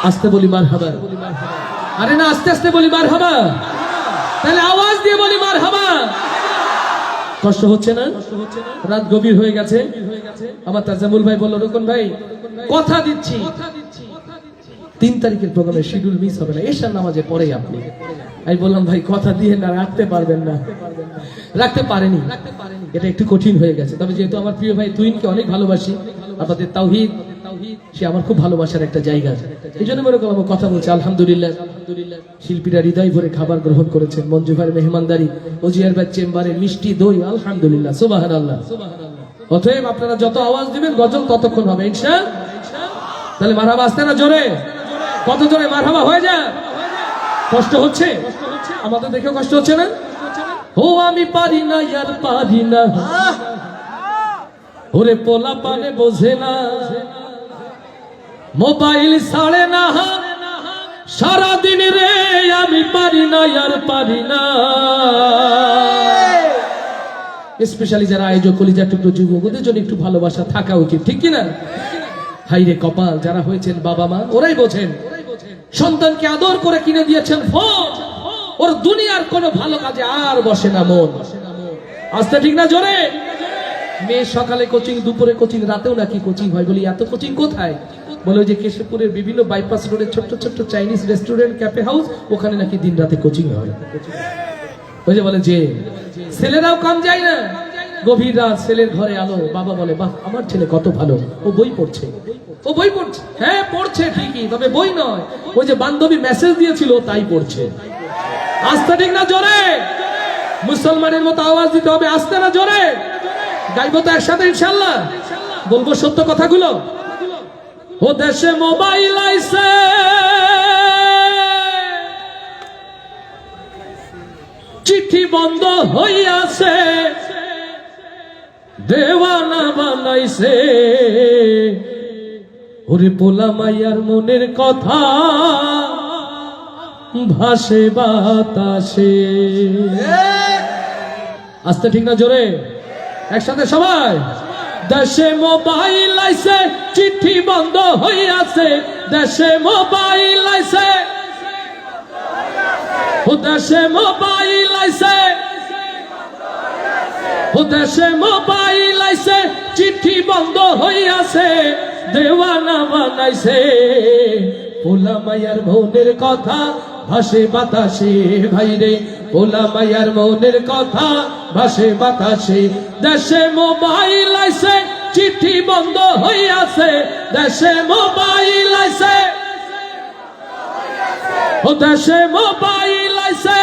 আস্তে বলি মারহাবা, আরে না আস্তে আস্তে বলি মারহাবা, তাহলে আওয়াজ দিয়ে বলি মারহাবা। কষ্ট হচ্ছে না? রাত গভীর হয়ে গেছে। আমার তাজামুল ভাই বলল রকন ভাই কথা দিচ্ছি 3 তারিখের প্রোগ্রামে শিডিউল মিস হবে না, এশার নামাজে পরে আপনি। আমি বললাম ভাই কথা দিয়ে না রাখতে পারবেন না, রাখতে পারেনি, এটা একটু কঠিন হয়ে গেছে। তবে যেহেতু আমার প্রিয় ভাই তুহিনকে অনেক ভালোবাসি, আপনাদের তাওহীদ সে আমার খুব ভালোবাসার একটা জায়গা, এই জন্য মনে করলাম কথা বলছে। আলহামদুলিল্লাহ শিল্পীরা হৃদয় ভরে খাবার গ্রহণ করেছেন, মঞ্জু ভাইয়ের মেহমানদারি, ওজিয়ার ভাই চেম্বারে মিষ্টি দই, আলহামদুলিল্লাহ সুবহানাল্লাহ। অতএব আপনারা যত আওয়াজ দিবেন গজল ততক্ষণ হবে ইনশাআল্লাহ। তাহলে মারহাবা আসতে না জোরে, কত জোরে মারহাবা হয়ে যায়। কষ্ট হচ্ছে আমাদের, দেখেও কষ্ট হচ্ছে না? ও আমি পারি না ইয়ার পারি না, ওরে পোলা পানে বোঝে না, মোবাইল ছাড়ে না সারাদিন রে, আমি পারি না ইয়ার পারি না। স্পেশালি যারা আয়োজক কলিজার টুকরো যুবক, ওদের জন্য একটু ভালোবাসা থাকা উচিত, ঠিক কিনা? হাইরে কপাল যারা হয়েছেন বাবা মা, ওরাই বোঝেন। সন্তানকে আদর করে কিনে দিয়েছেন ফোন, ওর দুনিয়ার কোনো ভালো কাজে আর বসে না মন। আসতে ঠিক না জোরে? মেয়ে সকালে কোচিং, দুপুরে কোচিং, রাতেও নাকি কোচিং হয়। বলি এত কোচিং কোথায়? বলে যে কেশবপুরের বিভিন্ন বাইপাস রোডে ছোট্ট ছোট্ট চাইনিজ রেস্টুরেন্ট, ক্যাফে হাউস, ওখানে নাকি দিন রাতে কোচিং হয়। ওই যে বলে যে ছেলেরাও কাম যায় না, গভীর রাত ছেলের ঘরে আলো, বাবা বলে বাহ আমার ছেলে কত ভালো, ও বই পড়ছে, ও বই পড়ছে। হ্যাঁ পড়ছে ঠিকই, তবে বই নয়, ওই যে বান্ধবী মেসেজ দিয়েছিল তাই পড়ছে। আস্তে ঠিক না জোরে? মুসলমানের মতো আওয়াজ দিতে হবে, আস্তে না জোরে? গাইবো তো একসাথে ইনশাআল্লাহ, বলবো সত্য কথাগুলো। ও দেশে মোবাইল আইছে, চিঠি বন্ধ হইয়াছে, দেওয়ানা বানাইছে, ওরে পোলা মাইয়ার মনের কথা ভাসে বাতাসে। আস্তে ঠিক না জোরে? একসাথে সবাই। দেশে মোবাইল আইছে, চিঠি বন্ধ হইয়াছে, দেশে মোবাইল আইছে, ও দেশে মোবাইল আইছে, ও দেশে মোবাইল আইছে, চিঠি বন্ধ হইয়াছে, দেওয়ানা বানাইছে, পোলা মায়ার মনের কথা ভাসে বাতাসে। ভাইরে পোলা মায়ার মনের কথা ভাসে বাতাসে, দেশে মোবাইল আইছে, চিঠি বন্ধ হইয়াছে, দেশে মোবাইল আইছে, ও দেশে মোবাইল আইছে,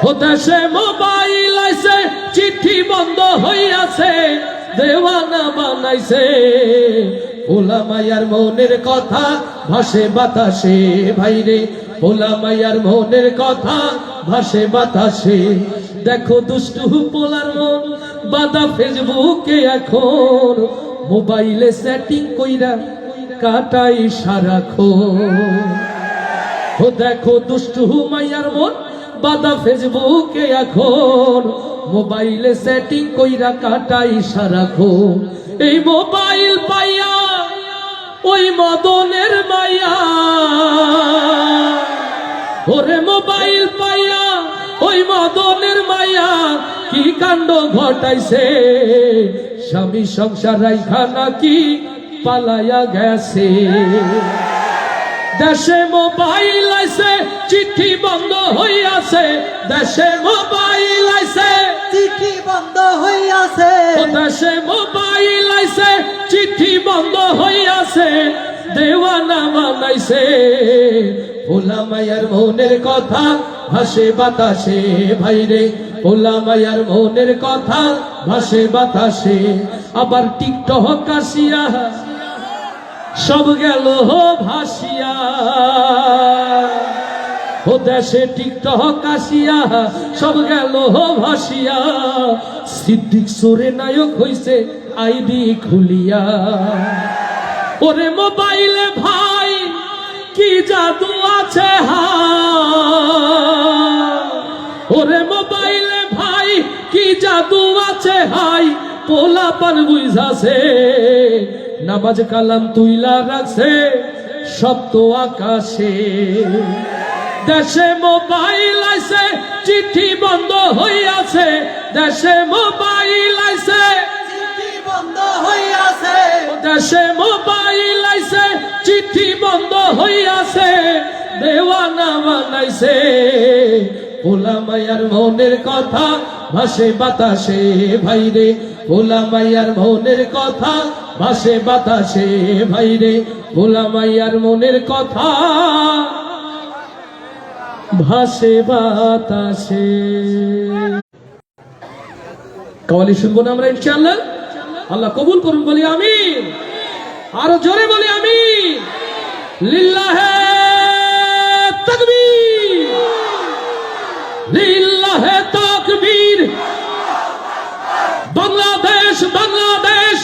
ও দেশে মোবাইল আইছে, চিঠি বন্ধ হইয়াছে, দেওয়ানা বানাইছে, পোলা মায়ার মনের কথা ভাসে বাতাসে। ভাইরে পোলা মায়ার মনের কথা ভাসে বাতাসে। দেখো দুষ্টু পোলার মন বাদা ফেসবুকে এখন, মোবাইলে সেটিং কইরা কাটাই সারাক্ষণ। ও দেখো দুষ্টু মায়ার মন বাদা ফেসবুকে এখন, মোবাইলে সেটিং কইরা কাটাই সারাক্ষণ। এই মোবাইল পাইয়া ওই মদনের মায়া, ওরে মোবাইল পাইয়া ওই মদনের মায়া, কি কাণ্ড ঘটাইছে, স্বামী সংসার রাইখা নাকি পালাইয়া গেছে। দেশে মোবাইল আইছে, চিঠি বন্ধ হইয়াছে, দেশে মোবাইল আইছে, চিঠি বন্ধ হইয়াছে, দেশে মোবাইল আইছে, চিঠি বন্ধ হইয়াছে, দেওয়ানা বানাইছে, পোলা মায়ার মনের কথা ভাসে বাতাসে। ভাইরে পোলা মায়ার মনের কথা ভাসে বাতাসে। আবার টিকটক আসিয়া সব গেল ভাসিয়া, ও দেশে টিকটক আসিয়া সব গেল ভাসিয়া, সিদ্দিক সুরে নায়ক হইছে আইডি খুলিয়া। ওরে মোবাইলে ভাই কি জাদু আছে ওরে মোবাইলে ভাই কি জাদু আছে হাই, পোলা পান বুঝাছে নামাজ কালাম তুইলা রাখছে সপ্ত আকাশে। দেশে মোবাইল আইছে চিঠি বন্ধ হইয়াছে, দেশে মোবাইল আইছে চিঠি বন্ধ হইয়াছে, দেশে মোবাইল আইছে চিঠি বন্ধ হইয়াছে, দেওয়ানা বানাইছে ভোলা মাইয়ার মনের কথা ভাসে বাতাসে ভাইরে, ভোলা মাইয়ার মনের কথা ভাসে বাতাসে ভাইরে, ভোলা মাইয়ার মনের কথা ভাসে বাতাসে। কাওয়ালি শুনবো না আমরা ইনশাআল্লাহ? আল্লাহ কবুল করুন, বলি আমিন। আরো জোরে বলি আমিন। লিল্লাহে তাকবীর, লিল্লাহে তাকবীর। বাংলাদেশ বাংলাদেশ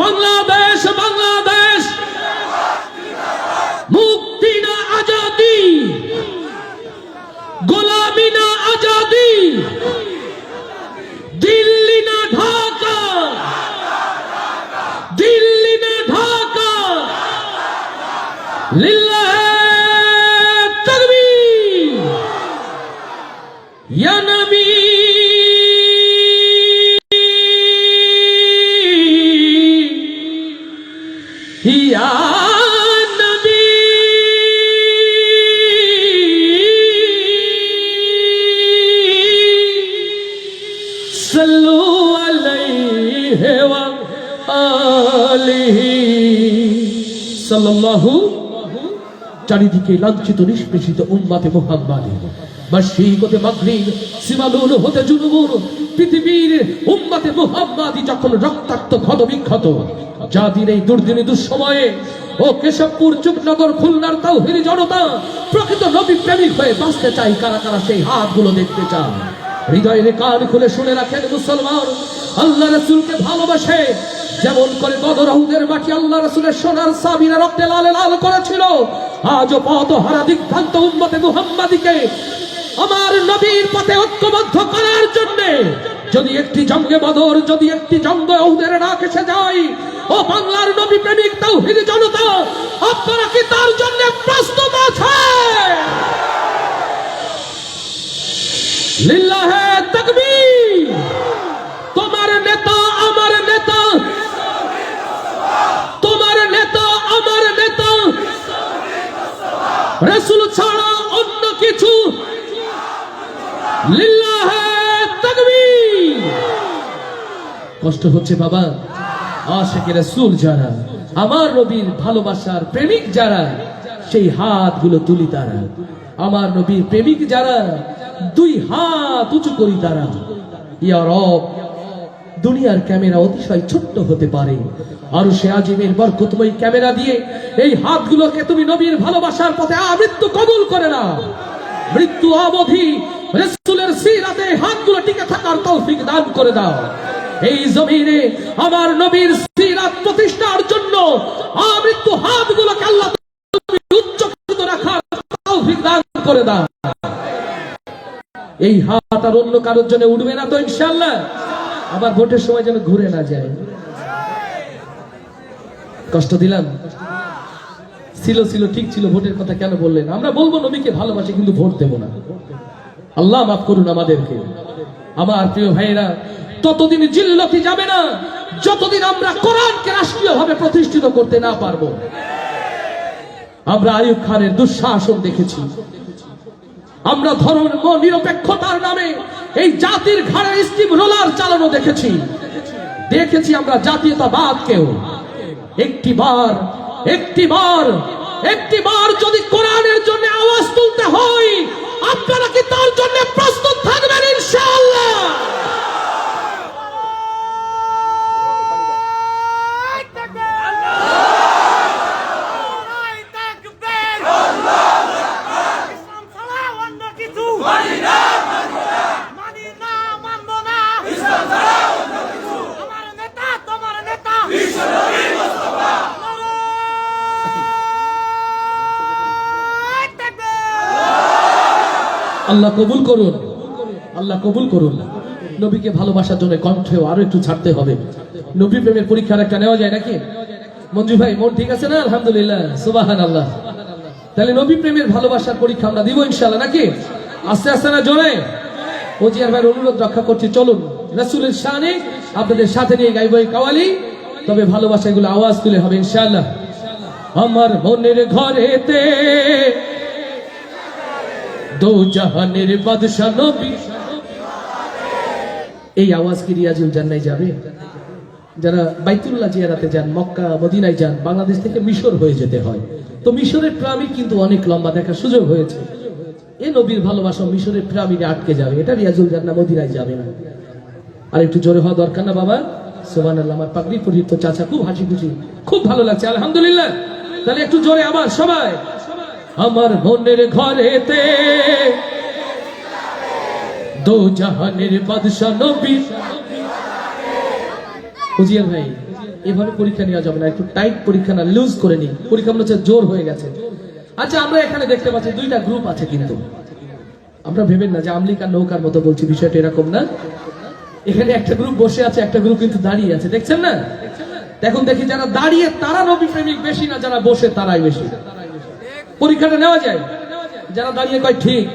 বাংলাদেশ বাংলাদেশ, মুক্তি না আজাদি, গোলামি না আজাদি, দিল্লি না ঢাকা, দিল্লি না ঢাকা, লিল্লাহে তাকবীর। ইয়া নবী ইয়া নবী সাল্লু আলাইহি ওয়া আলিহি সাল্লাল্লাহু। চারিদিকে লাঞ্ছিত নিষ্পেষিত উম্মতে মুহাম্মাদী, মাশরিক হতে মাগরিব, সিমালুল হতে জুনুবুর, পৃথিবীর উম্মতে মুহাম্মাদী যখন রক্তাক্ত ক্ষত বিক্ষত, জাতির এই দুর্দিনে দুঃসময়ে ও কেশবপুর, চুকনগর, খুলনার তাওহীদি জনতা প্রকৃত নবী প্রেমিক হয়ে বাঁচতে চাই। কারা কারা সেই হাতগুলো দেখতে চান? হৃদয়ের কান খুলে শুনে রাখেন মুসলমান, আল্লাহ রাসূলকে ভালোবাসে যেমন করে বদর উহুদের মাটি আল্লাহ রাসূলের সোনার সাবিরা রক্তে লাল লাল করেছিল, আজও পথ হারা দিগ্ভ্রান্ত উম্মতে মুহাম্মাদীকে আমার নবীর পথে ঐক্যবদ্ধ করার জন্য যদি একটি জঙ্গে বদর, যদি একটি জঙ্গে উহুদের ডাক এসে যায়, ও বাংলার নবী প্রেমিক তাওহীদি জনতা, আপনারা কি তার জন্য প্রস্তুত আছেন? লিল্লাহে তাকবীর। তোমার নেতা আমার নেতা, তোমার নেতা আমার নেতা, রাসূল ছাড়া অন্য কিছু। লিল্লাহে তাকবীর। কষ্ট হচ্ছে বাবা, আশিকে রাসূল যারা, আমার নবীর ভালোবাসার প্রেমিক যারা, সেই হাতগুলো তুলি তারা। আমার নবীর প্রেমিক যারা, দুই হাত উঁচু করি তারা। ইয়া রব, দুনিয়ার ক্যামেরা অতিশয় ছোট্ট হতে পারে, আরশে আজিমের বরকতময় ক্যামেরা দিয়ে এই হাতগুলোকে তুমি নবীর ভালোবাসার পথে আমৃত্যু কবুল করে নাও। মৃত্যু অবধি রাসূলের সিরাতে হাতগুলো টিকে থাকার তৌফিক দান করে দাও। এই জমিনে আমার নবীর সিরাত প্রতিষ্ঠার জন্য আমৃত্যু হাতগুলোকে আল্লাহ তুমি উচ্চকিত রাখার তৌফিক দান করে দাও। এই হাত আর অন্য কারোর জন্য উঠবে না তো ইনশাআল্লাহ? আবার ভোটের সময় যেন ঘুরে না যায়। কষ্ট দিলাম? ছিল ছিল ঠিক ছিল, ভোটের কথা কেন বললেন? আমরা বলবো নবীকে ভালোবাসি কিন্তু ভোট দেব না। আল্লাহ মাফ করুন আমাদেরকে। আমার প্রিয় ভাইয়েরা, ততদিন জিল্লতি যাবে না যতদিন আমরা কোরআনকে রাষ্ট্রীয়ভাবে প্রতিষ্ঠিত করতে না পারবো। আমরা আইয়ুব খানের দুঃশাসন দেখেছি, আমরা ধর্ম নিরপেক্ষতার নামে এই জাতির ঘাড়ে স্টিম রোলার চালানো দেখেছি, দেখেছি আমরা জাতীয়তাবাদকেও। একটিবার যদি কোরআনের জন্য আওয়াজ তুলতে হয়, আপনারা কি তার জন্য প্রস্তুত থাকবেন ইনশাআল্লাহ? আল্লাহ কবুল করুন, আল্লাহ কবুল করুন। নবীকে ভালোবাসার জন্য কণ্ঠেও আরো একটু ছাড়তে হবে। নবী প্রেমের পরীক্ষার একটা নেওয়া যায় নাকি? মঞ্জু ভাই মন ঠিক আছে না? আলহামদুলিল্লাহ, সুবহানাল্লাহ। তাহলে নবী প্রেমের ভালোবাসার পরীক্ষা আমরা দিব ইনশাআল্লাহ নাকি? আস্তে আস্তে না জোরে? ওজিয়ার ভাইয়ের অনুরোধ রক্ষা করছি, চলুন রাসূলের শানে আপনাদের সাথে নিয়ে গাইব এই কাওয়ালি। তবে ভালোবাসা এগুলো আওয়াজ তুলে হবে ইনশাআল্লাহ। আমার মনের ঘরেতে দো জাহানের বাদশা নবী। এই আওয়াজ কি রিয়াজুল জান্নায় যাবে? যারা বাইতুল্লাহ জিয়ারাতে যান, মক্কা মদিনায় যান, বাংলাদেশ থেকে মিশর হয়ে যেতে হয়। তো মিশরের পিরামিড কিন্তু অনেক লম্বা, দেখার সুযোগ হয়েছে। এই নবীর ভালোবাসা মিশরের পিরামিডে আটকে যাবে, এটা রিয়াজুল জান্নাহ মদিনায় যাবে না। আর একটু জোরে হওয়া দরকার না বাবা? সুবহানাল্লাহ। আমার পাগড়ি পরিহিত চাচা খুব হাসি খুশি, খুব ভালো লাগছে, আলহামদুলিল্লাহ। তাহলে একটু জোরে আবার সবাই। আমার মনের ঘরেতে দো জাহানের বাদশা নবী। উজিয়ার ভাই এভাবে পরীক্ষা নেওয়া যাবে না, একটু টাইট পরীক্ষা না, লুজ করে নি। পরীক্ষা মনে হচ্ছে জোর হয়ে গেছে। আচ্ছা, আমরা এখানে দেখতে পাচ্ছি দুইটা গ্রুপ আছে, কিন্তু আমরা ভেবেন না যে আমলিকা নৌকার মতো বলছি, বিষয়টা এরকম না। এখানে একটা গ্রুপ বসে আছে, একটা গ্রুপ কিন্তু দাঁড়িয়ে আছে, দেখছেন না? এখন দেখি যারা দাঁড়িয়ে তারা নবী প্রেমিক বেশি না, যারা বসে তারাই বেশি। পরীক্ষাটা নেওয়া যায়। যারা দাঁড়িয়ে কয় ঠিক,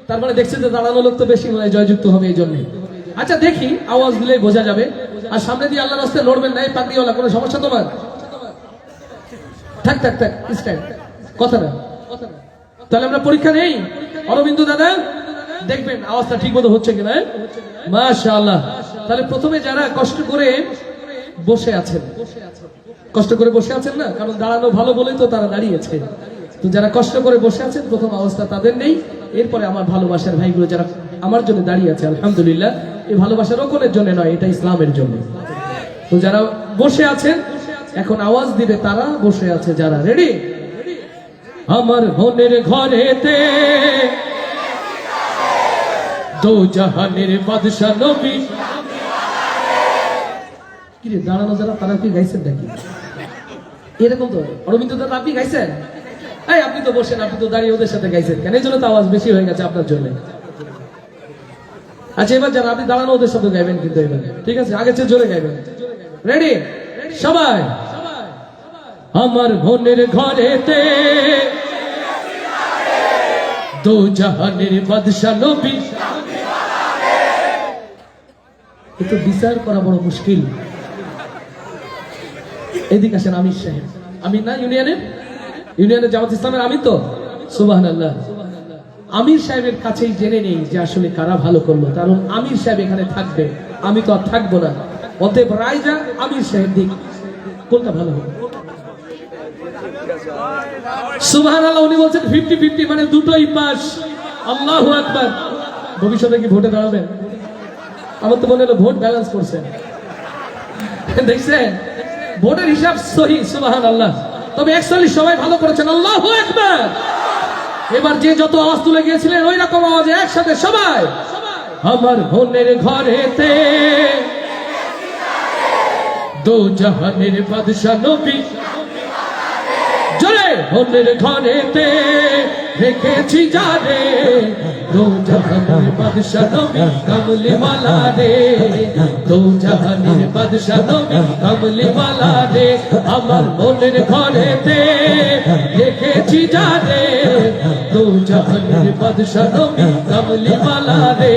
তার মানে দেখছে যে দাঁড়ানো লোক তো বেশি মনে হয় জয়যুক্ত হবে এই জন্য। আচ্ছা দেখি, আওয়াজ দিলেই বোঝা যাবে। আর সামনে দিয়ে আল্লাহর রাস্তায় লড়বেন না, এই পাগড়িওয়ালা, কোনো সমস্যা তোমার? থাক থাক থাক, স্ট্যান্ড, কথা না। তাহলে আমরা পরীক্ষা নেই। অরবিন্দ দাদা দেখবেন আওয়াজটা ঠিক মতো হচ্ছে কিনা। মাশাআল্লাহ। তাহলে প্রথমে যারা কষ্ট করে বসে আছেন, কষ্ট করে বসে আছেন না, কারণ দাঁড়ানো ভালো বলেই তো তারা দাঁড়িয়েছে। তো যারা কষ্ট করে বসে আছেন, প্রথম অবস্থা তাদের নেই। এরপরে আমার ভালোবাসার ভাইগুলো যারা আমার জন্য দাঁড়িয়ে আছে, আলহামদুলিল্লাহ। এই ভালোবাসা রোকনের জন্য নয়, এটা ইসলামের জন্য। তো যারা বসে আছেন এখন আওয়াজ দিবে, তারা বসে আছে যারা। রেডি? আমার মনের ঘরেতে দো জাহানের বাদশা নবী। কি রে, দাঁড়ানো যারা তারা কি গাইছেন নাকি? এরকম তো অরবিন্দ দাদা আপনি গাইছেন? এই আপনি তো বসেন, আপনি তো দাঁড়িয়ে ওদের সাথে গাইছেন কেন? এই জন্য তো আওয়াজ বেশি হয়ে গেছে আপনার জন্য। আচ্ছা, এবার যারা আপনি দাঁড়ানো ওদের সাথে গাইবেন কিন্তু এবার, ঠিক আছে? আগে চেয়ে জোরে গাইবেন। রেডি সবাই? আমার মনের ঘরেতে দো জাহানের বাদশা নবী। একটু বিচার করা বড় মুশকিল। এদিকে আসেন আমির সাহেব। আমির না ইউনিয়নের জামাত ইসলামের আমির তো? সুবহানাল্লাহ। আমির সাহেবের কাছেই জেনে নেই যে আসলে কারা ভালো করলো, কারণ আমির সাহেব এখানে থাকবে, আমি তো আর থাকবো না। অতএব রায়জা আমির সাহেব দিক, কোনটা ভালো হবে? সুবহানাল্লাহ। উনি বলছেন 50-50, মানে দুটোই পাস। আল্লাহু আকবার। ভবিষ্যতে কি ভোটে দাঁড়াবেন? আমার তো মনে হলো ভোট ব্যালেন্স করছেন, দেখছেন? ভোটের হিসাব সহি। সুবহানাল্লাহ। তবে 41 সবাই ভালো করেছেন, আল্লাহু আকবার। এবার যে যত আওয়াজ তুলে গিয়েছিলেন ওই রকম আওয়াজে একসাথে সবাই। আমার মনের ঘরেতে দো জাহানের বাদশা নবী। জোরে! মনের ঘরেতে রেখেছি যারে, দো জাহানের বাদশা নবী কামলি ওয়ালা রে, দো জাহানের বাদশা নবী কামলি ওয়ালা রে। আমার মনের ঘরেতে রেখেছি যারে, দো জাহানের বাদশা নবী কামলি ওয়ালা রে,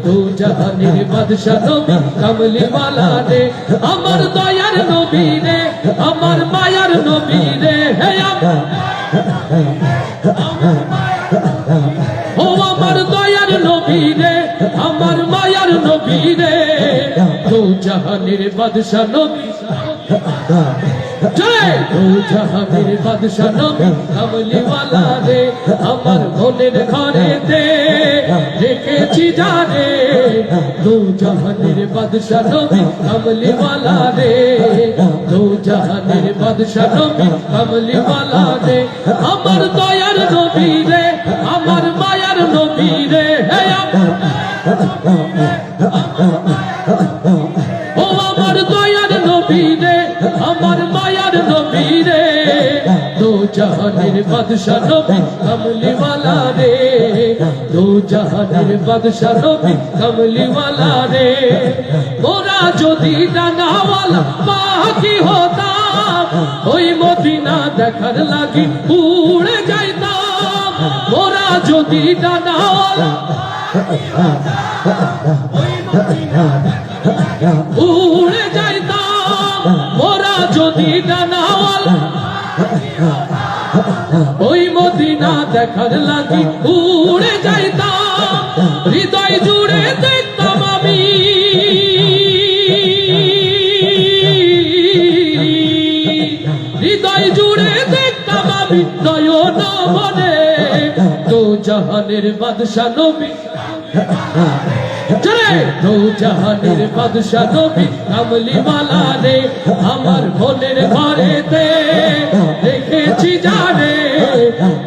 দো জাহানের বাদশা নবী কামলি ওয়ালা রে। আমার দয়ার নবী রে, আমার মায়ার নবী রে, হে ও আমার দয়ার নবী রে, আমার মায়ার নবী রে, দো জাহানের বাদশা নবী। জয়! দো জাহানের বাদশা নবী কামলি ওয়ালা রে। আমার মনের ঘরেতে রেখেছি যারে, দো জাহানের বাদশা নবী কামলি ওয়ালা রে, দো জাহানের বাদশা নবী কামলি ওয়ালা রে। আমার দয়ার নবী রে, আমার মায়ার নবী রে, হে ও আমার দয়ার নবী রে, আমার মায়ার নবী রে, দো दो जहानेर बादशाह नबी कमली वाला रे दो जहानेर बादशाह नबी कमली वाला रे मोरा जोदी डानावाला बाकी होता ওই মদিনা দেখার লাগি উড়ে যাইতাম মোরা যদি ডানাওয়ালা উড়ে যাইতাম মোরা যদি ডানাওয়ালা ওই মদিনা দেখার লাগি উড়ে যাইতাম হৃদয় জুড়ে দেখতাম আমি হৃদয় জুড়ে দেখতাম আমি নয়ন মনে দো জাহানের বাদশা নবী চলে দো জাহানের বাদশা নবী কামলি ওয়ালা রে আমার মনের ঘরেতে দেখেছি জানে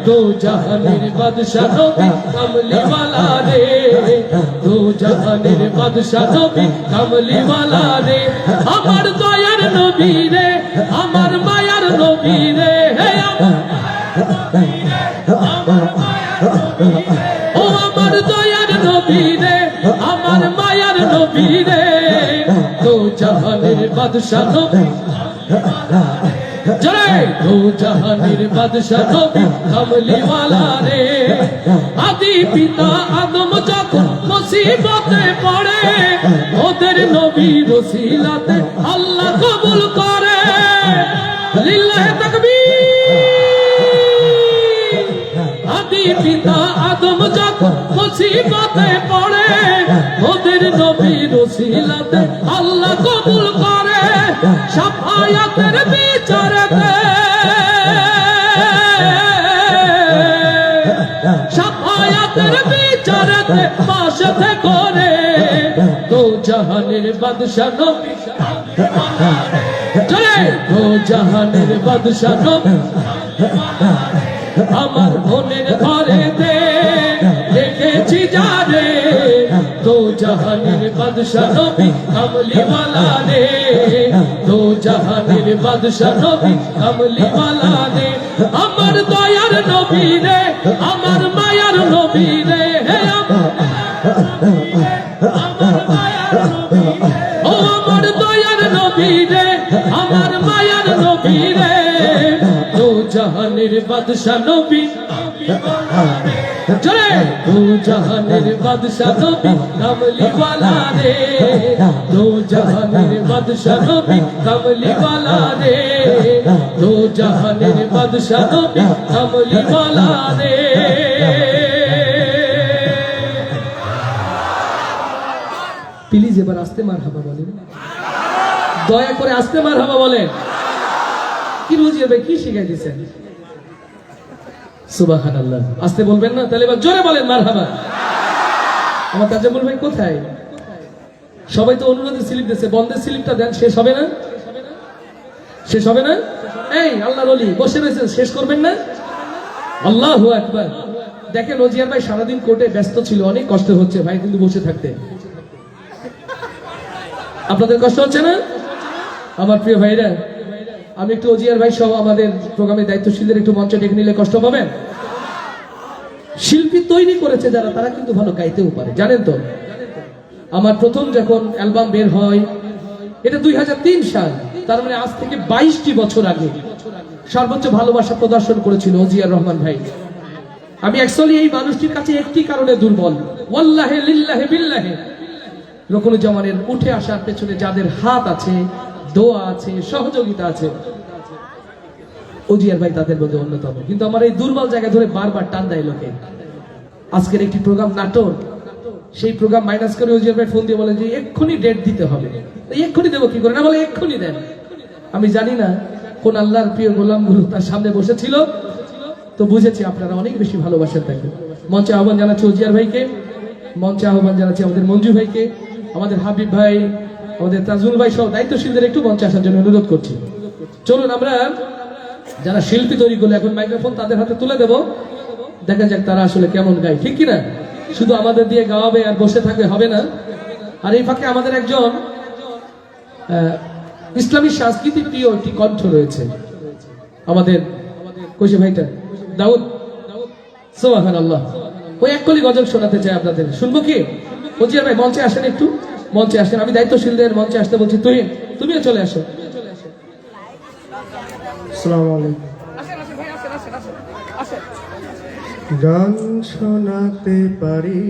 দো জাহানের বাদশা নবী কামলি ওয়ালা রে দো জাহানের বাদশা নবী কামলি ওয়ালা রে আমার দয়ার নবী রে আমার মায়ার নবী রে হে ও আমার দয়ার নবী রে আমার মায়ার নবী রে দো জাহানের বাদশা নবী জয় দো জাহানের বাদশা নবী কামলি ওয়ালা রে আদি পিতা আদম যখন মুসিবতে পড়ে ওদের নবী রসিলাতে আল্লাহ কবুল করে লিল্লাহি তাকবীর আদি পিতা আদম যখন মুসিবতে পড়ে ওদের নবী রসিলাতে আল্লাহ কবুল করে শাফায়াতের বিচারতে শাফায়াতের বিচারতে পাশে করে দো জাহানের বাদশা নবী চলে দো জাহানের বাদশা নবী আমার মনের ঘরেতে দেখেছি জানে দো জাহানের বাদশা নবী কামলি ওয়ালা রে দো জাহানের বাদশা নবী কামলি ওয়ালা রে আমার দয়ার নবী রে আমার মায়ার নবী রে হে আমার মায়ার নবী ও আমার দয়ার নবী রে আমার মায়ার নবী রে দো জাহানের বাদশা নবী চলে দো জাহানের বাদশা নবী কামলি ওয়ালা রে দো জাহানের বাদশা নবী কামলি ওয়ালা রে দো জাহানের বাদশা নবী কামলি ওয়ালা রে প্লিজ এবার আস্তে মারহাবা বলেন দয়া করে আস্তে মারহাবা বলেন কি রুজিয়ে ভাই কি শিখাই দিয়েছেন সুবহানাল্লাহ আস্তে বলবেন না তাহলে এবার জোরে বলেন মারহাবা আমার তাজামুল ভাই কোথায় সবাই তো অনুরোধের স্লিপ দিয়েছে বন্ধের স্লিপটা দেন শেষ হবে না শেষ হবে না এই আল্লাহর ওলি বসে রয়েছেন শেষ করবেন না আল্লাহু আকবার দেখেন ওজিয়ার ভাই সারাদিন কোর্টে ব্যস্ত ছিল অনেক কষ্ট হচ্ছে ভাই কিন্তু বসে থাকতে আপনাদের কষ্ট হচ্ছে না আমার প্রিয় ভাইরা আমি একটু ওজিয়ার ভাই সহ আমাদের প্রোগ্রামের দায়িত্বশীলদের একটু মঞ্চে ডেকে নিলে কষ্ট পাবেন শিল্পী তৈরি করেছে যারা তারা কিন্তু ভালো গাইতেও পারে জানেন তো আমার প্রথম যখন অ্যালবাম বের হয় এটা 2003 সাল তার মানে আজ থেকে 22টি বছর আগে সর্বোচ্চ ভালোবাসা প্রদর্শন করেছিল ওজিয়ার রহমান ভাই আমি অ্যাকচুয়ালি এই মানুষটির কাছে একটি কারণে দুর্বল ওয়াল্লাহি লিল্লাহি বিল্লাহি রকুনুজ্জামানের উঠে আসার পেছনে যাদের হাত আছে দোয়া আছে সহযোগিতা আছে ওজিয়ার ভাই তাদের মধ্যে অন্যতম কিন্তু আমার এই দুর্বল জায়গা ধরে বারবার টান দেয় লোকে আজকের একটি প্রোগ্রাম নাটক সেই প্রোগ্রাম মাইনাস করে ওজিয়ার ভাই ফোন দিয়ে বলেন যে এক্ষুনি ডেট দিতে হবে এক্ষুনি দেবো কি করে না বলে এক্ষুনি দেন আমি জানি না কোন আল্লাহর প্রিয় গোলামগুলো তার সামনে বসেছিল তো বুঝেছি আপনারা অনেক বেশি ভালোবাসেন তাকে মঞ্চে আহ্বান জানাচ্ছি ওজিয়ার ভাইকে মঞ্চে আহ্বান জানাচ্ছি আমাদের মঞ্জু ভাইকে আমাদের হাবিব ভাই আমাদের তাজুল ভাই সহ দায়িত্বশীলদের একটু মঞ্চে আসার জন্য অনুরোধ করছি চলুন আমরা যারা শিল্পী তৈরি করলো এখন মাইক্রোফোন তাদের হাতে তুলে দেব দেখা যাক তারা আসলে কেমন গায় ঠিক কিনা শুধু আমাদের দিয়ে গাওয়াবে আর বসে থাকবে হবে না আর এই ফাঁকে আমাদের একজন ইসলামী সংস্কৃতি প্রিয় একটি কণ্ঠ রয়েছে আমাদের কইছে ভাইটা দাউদ সুবহানাল্লাহ ওই এক কলি গজল শোনাতে চাই আপনাদের, শুনবো কি? বলছি ভাই মঞ্চে আসেন, একটু মঞ্চে আসেন, আমি দায়িত্বশীলদের মঞ্চে আসতে বলছি, তুমিও চলে আসো। আসসালামু আলাইকুম। গান শোনাতে পারি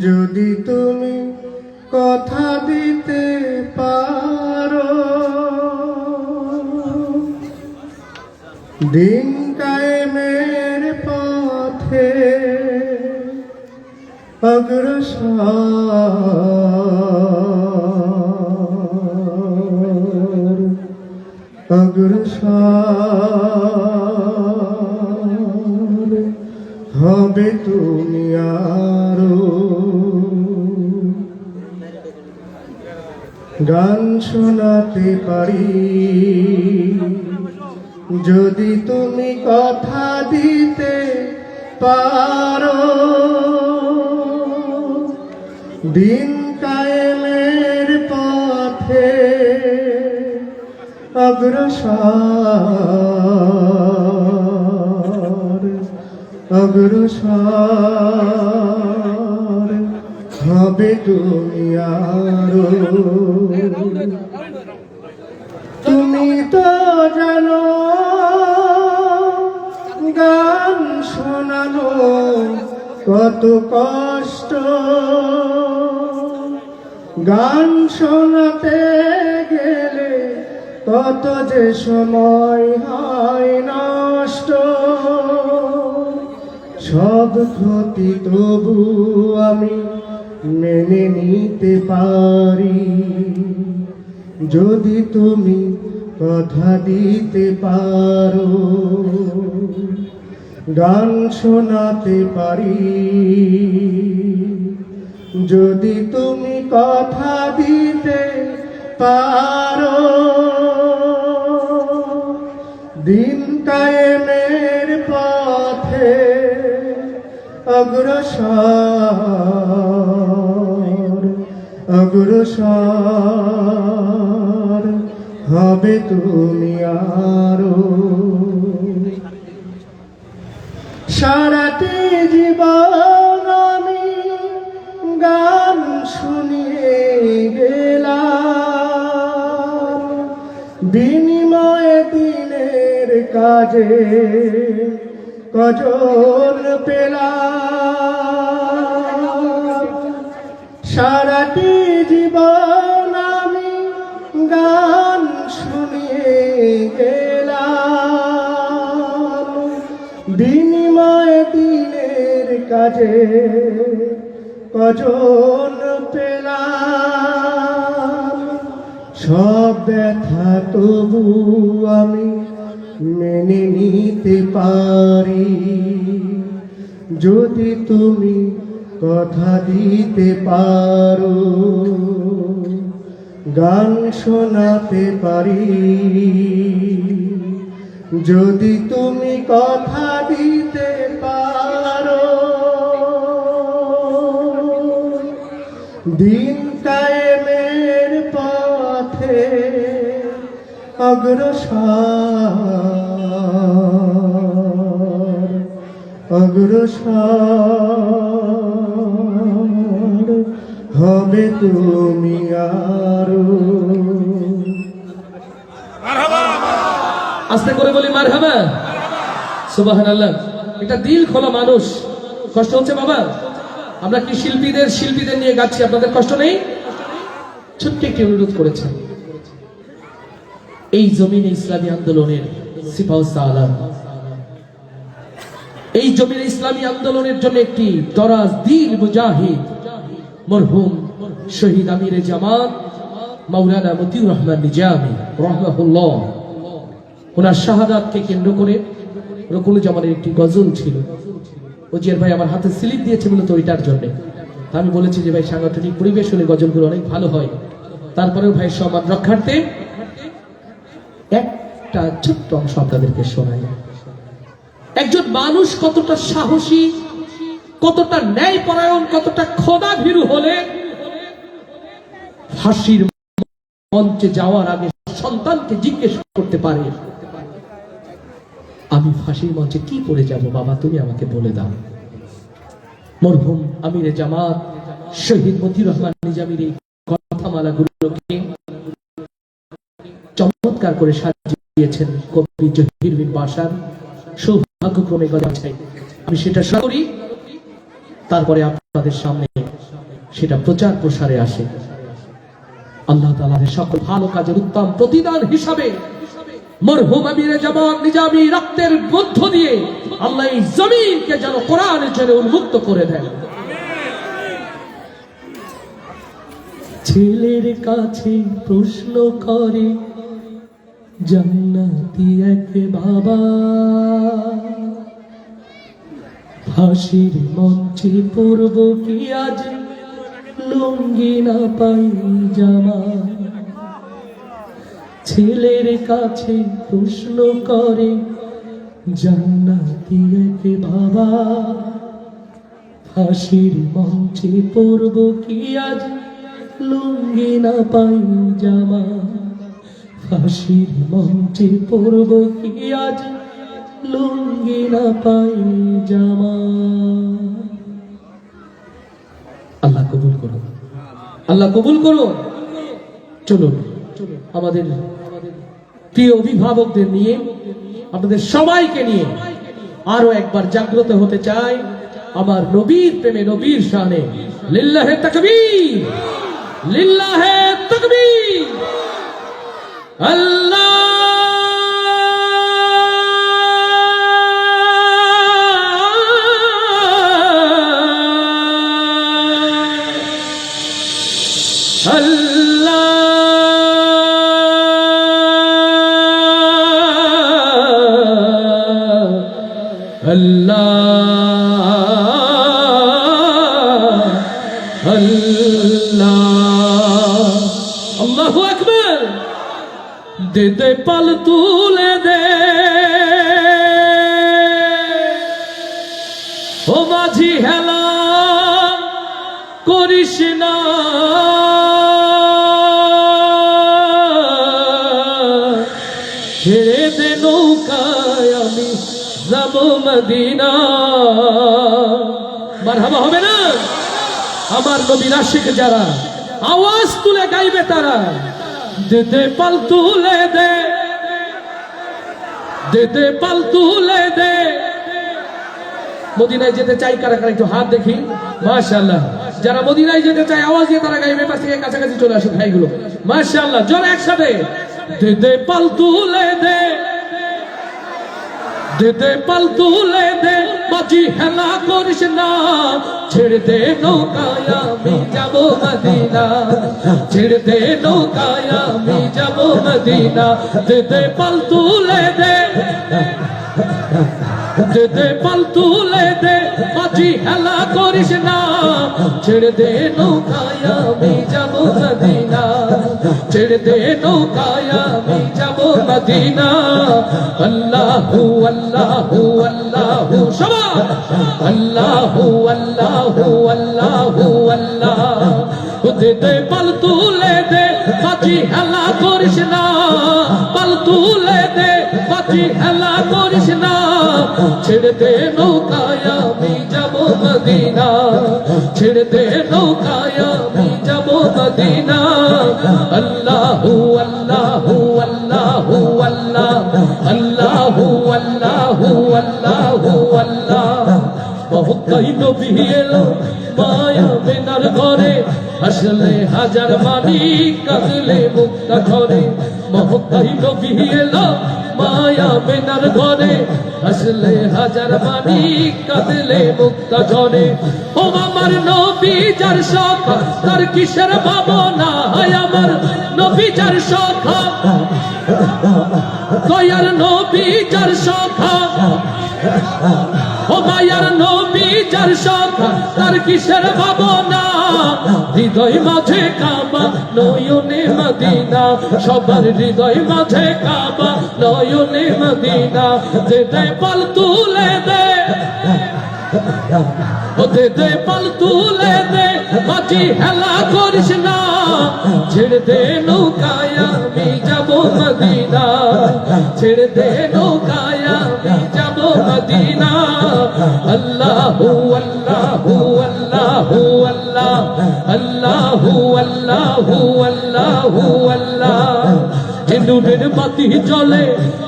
যদি তুমি কথা দিতে পারো, দিন কায়েমের পথে অগ্রসর হবে তুমি আরো। গান শোনাতে পারি যদি তুমি কথা দিতে পারো, দিন কায়েমের পথে অগ্রসর অগ্রসর হবে তুমি আরো। তুমি তো জানো গান শোনানো কত কষ্ট, গান শোনাতে গেলে কত যে সময় হয় নষ্ট। সব ক্ষতি তবু আমি মেনে নিতে পারি যদি তুমি কথা দিতে পারো। গান শোনাতে পারি যদি তুমি কথা দিতে পারো, দিন কায়েমের পথে অগ্রসর অগ্রসর হবে তুমি আরো। সারাটি জীবন আমি গান শুনিয়ে গেলাম, বিনিময়ে দিনের কাজে কজন পেলাম। সারাটি জীবন আমি গান শুনিয়ে গেলাম, বিনিময়ে দিনের কাজে কজন পেলাম। সব ব্যথা তবু আমি মেনে নিতে পারি যদি তুমি কথা দিতে পারো। গান শোনাতে পারি যদি তুমি কথা দিতে পারো, দিন কায়েমের পথে অগ্রসর অগ্রসর হবে তুমি আরো। আস্তে করে বলি মারহাবা, সুবহানাল্লাহ। এটা দিল খোলা মানুষ। কষ্ট হচ্ছে বাবা? আমরা কি শিল্পীদের নিয়ে গাচ্ছি, আপনাদের কষ্ট নেই? ছোট্ট একটি অনুরোধ করেছেন, এই জমিনে ইসলামী আন্দোলনের সিপাহ সালাম, এই জমিনে ইসলামী আন্দোলনের জন্য একটি দরাজ দিল মুজাহিদ মরহুম শহীদ আমিরে জামাত মাওলানা মতিউর রহমান নিজামী রাহমাহুল্লাহ, ওনার শাহাদাতকে কেন্দ্র করে রকুলুজ্জামানের একটি গজল ছিল। ওজিয়ার ভাই আমার হাতে স্লিপ দিয়েছে মূলত ওইটার জন্য। আমি বলেছি যে ভাই সাংগঠনিক পরিবেশ হলে গজলগুলো অনেক ভালো হয়, তারপরেও ভাই সম্মান রক্ষার্থে একটা ছোট্ট অংশ আপনাদেরকে শোনাই। একজন মানুষ কতটা সাহসী, কতটা ন্যায়পরায়ণ, কতটা খোদা ভীরু হলে ফাঁসির মঞ্চে যাওয়ার আগে সন্তানকে জিজ্ঞেস করতে পারে আমি ফাঁসির মঞ্চে কি পড়ে যাব বাবা, তুমি আমাকে বলে দাও। মরহুম আমিরে জামাত শহীদ মতিউর রহমান নিজামীর এই কথামালাগুলোকে চমৎকার করে সাজিয়েছেন কবি জহির বিন বাশার। সৌভাগ্যক্রমে আমি সেটা শুরু করি, তারপরে আপনাদের সামনে সেটা প্রচার প্রসারে আসে। আল্লাহ তাআলার সকল ভালো কাজের উত্তম প্রতিদান হিসাবে মরহুম আমিরে জামাত নিজামী রক্তের মধ্য দিয়ে আল্লাহ এই জমিনকে যেন কোরআনের জন্য উন্মুক্ত করে দেন। ছেলের কাছে প্রশ্ন করে জান্নাতি এক বাবা, ফাঁসির মঞ্চে পড়ব কি আজ লুঙ্গি না পায়জামা। ছেলের কাছে প্রশ্ন করে জান্নাতি এক বাবা, ফাঁসির মঞ্চে পড়ব কি আজ লুঙ্গি না পায়জামা। ফাঁসির মঞ্চে পড়ব কি আজ লুঙ্গি না পায়জামা। আল্লাহ কবুল করুন, আল্লাহ কবুল করুন। চলুন আমাদের প্রিয় অভিভাবকদের নিয়ে, আপনাদের সবাইকে নিয়ে আরো একবার জাগ্রত হতে চাই আমার নবীর প্রেমে, নবীর শানে। লিল্লাহে তাকবীর, লিল্লাহে তাকবীর। আল্লাহ আল্লাহ আল্লাহু আকবার। দে দে পাল তুলে দে ও মাঝি, হেলা করিস না, ছেড়ে দে নৌকায় আমি যাব মদিনা। মারহাবা হবে না? আমার নবীর আশিক যারা আওয়াজ তুলে গাইবে তারা দে দে পাল তুলে দে, দে দে পাল তুলে দে। মদিনায় যেতে চাই কারা কারা একটু হাত দেখি, মাশাআল্লাহ। যারা মদিনায় যেতে চায় আওয়াজ দিয়ে তারা গাইবে, পাশ থেকে কাছাকাছি চলে আসুন ভাইগুলো, মাশাআল্লাহ। জোরে একসাথে দে দে পাল তুলে দে, দে দে পাল তুলে দে, মাঝি হেলা করিস না, ছেড়ে দে নৌকায় আমি যাব মদিনা, ছেড়ে দে নৌকায় আমি যাব মদিনা। দে দে পাল তুলে দে, দে দে পাল তুলে দে, মাঝি হেলা করিস না, ছেড়ে দে নৌকায় আমি যাব মদিনা, ছেড়ে দে নৌকায় আমি যাব মদিনা। আল্লাহু আল্লাহু আল্লাহু সবাই আল্লাহু আল্লাহু আল্লাহু আল্লাহ। দে দে পাল তুলে দে, মাঝি হেলা করিস না, পাল তুলে দে, মাঝি হেলা করিস না, ছেড়ে দে নৌকায় আমি যাব মদিনা, ছেড়ে দে নৌকায় আমি যাব মদিনা। আল্লাহু আল্লাহু আল্লাহু আল্লাহ, আল্লাহু আল্লাহু আল্লাহু আল্লাহ। বহুতই নবী এলো মায়া বেনার ঘরে, আসলে হাজার মানি কাঁদলে মুক্তা ঘরে। বহুতই নবী এলো মায়া বেনার ঘরে, আসলে হাজার মানি কাঁদলে মুক্তা ঝরে। ও আমার নবী যার সখা তার কিসের ভাবনা, হায় আমার নবী যার সখা, দয়ার নবী যার সখা, ও মায়ার নবী যার সখা তার কিসের ভাবনা। হৃদয় মাঝে কাবা নয়নে মদিনা, সবার হৃদয় মাঝে কাবা নয়নে মদিনা। দে দে পাল তুলে দে, ও দে দে পাল তুলে দে, মাঝি হেলা করিস না, ছেড়ে দে নৌকায় আমি যাব মদিনা, ছেড়ে দে নৌকায় আমি মদিনা আল্লাহু আল্লাহু আল্লাহু আল্লাহ আল্লাহু আল্লাহু আল্লাহু আল্লাহ সিঁদুরের বাতি জ্বলে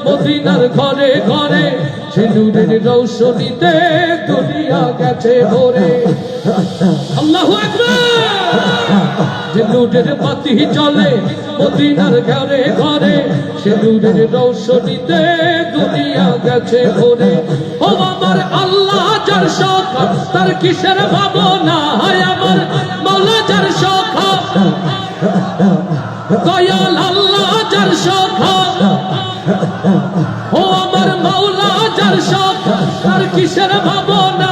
মদিনার ঘরে ঘরে সিঁদুরের রৌশনীতে দুনিয়া গেছে ভরে আল্লাহু আকবার সিঁদুরের বাতি জ্বলে মদিনার ঘরে ঘরে সিঁদুরের রৌশনীতে দুনিয়া গেছে ভরে ও আমার আল্লাহ যার শখ তার কিসের ভাবনা হয় আমার মাওলা যার শখ দয়াল আল্লাহ যার শখ ও আমার মাওলা যার শখ তার কিসের ভাবনা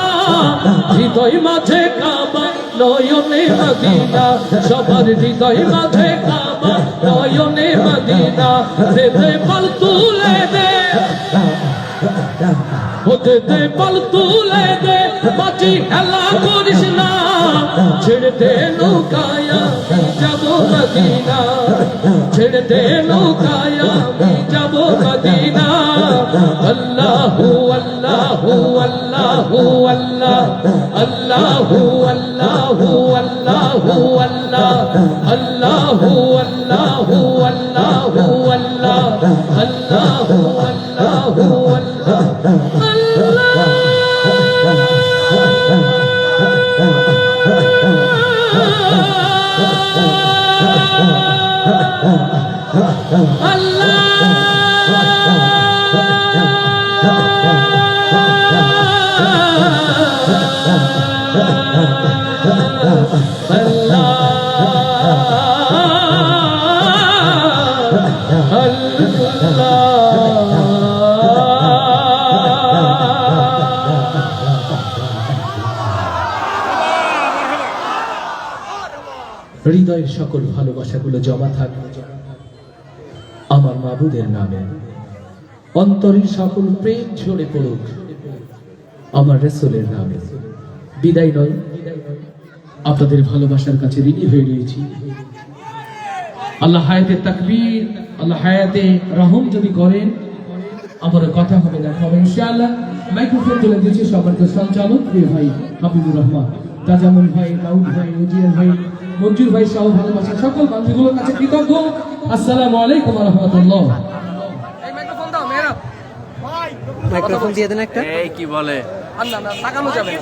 হৃদয় মাঝে কাবা নয়নে মদিনা সবার হৃদয় মাঝে কাবা নয়নে মদিনা দে দে পাল তুলে দে হতে দে পাল তুলে দে বাঁচি হেলা করিস না ছেড়ে দে নৌকায়া যাব মদিনা ছেড়ে দে নৌকায়া যাব মদিনা আল্লাহু আল্লাহু আল্লাহু আল্লাহ আল্লাহু আল্লাহু আল্লাহু আল্লাহ আল্লাহু আল্লাহু আল্লাহু আল্লাহ আল্লাহু আল্লাহু হৃদয়ের সকল ভালোবাসাগুলো জমা থাক আমার মাবুদের নামে অন্তরের সকল প্রেম ঝরে পড়ুক আমার রাসূলের নামে বিদায় নয় আপনাদের ভালোবাসার কাছে ঋণী হয়ে রয়েছি আল্লাহ হায়াতে তাকবীর আল্লাহ হায়াতে রহম যদি করেন আমার কথা হবে না হবে ইনশাআল্লাহ মাইক্রোফোন তুলে দিয়েছি সম্মানিত সঞ্চালক প্রিয় ভাই হাবিবুর রহমান তাজামুল ভাই দাউদ ভাই উজির ভাই মঞ্জুর ভাই সহ ভালোবাসা সকল বান্ধবীগুলোর কাছে কৃতজ্ঞ আসসালামু আলাইকুম ওয়া রাহমাতুল্লাহ এই মাইক্রোফোন দাও মেয়েরা মাইক্রোফোন দিয়ে দেন একটা এই কি বলে না না তাকানো যাবে না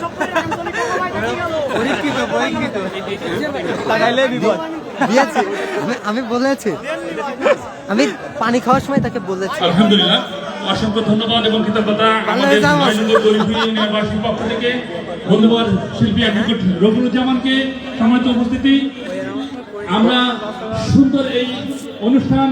তাকাইলে বিপদ দিয়েছি আমি বলেছি আমি পানি খাওয়ার সময় তাকে বলেছি আলহামদুলিল্লাহ অসংখ্য ধন্যবাদ এবং কৃতজ্ঞতা আমাদের নয়নগর গরিবী ইউনিভার্সিটির পক্ষ থেকে বন্ধুবর শিল্পী অ্যাডভোকেট রফিকুজ্জামানকে সম্মানিত উপস্থিতি আমরা সুন্দর এই অনুষ্ঠান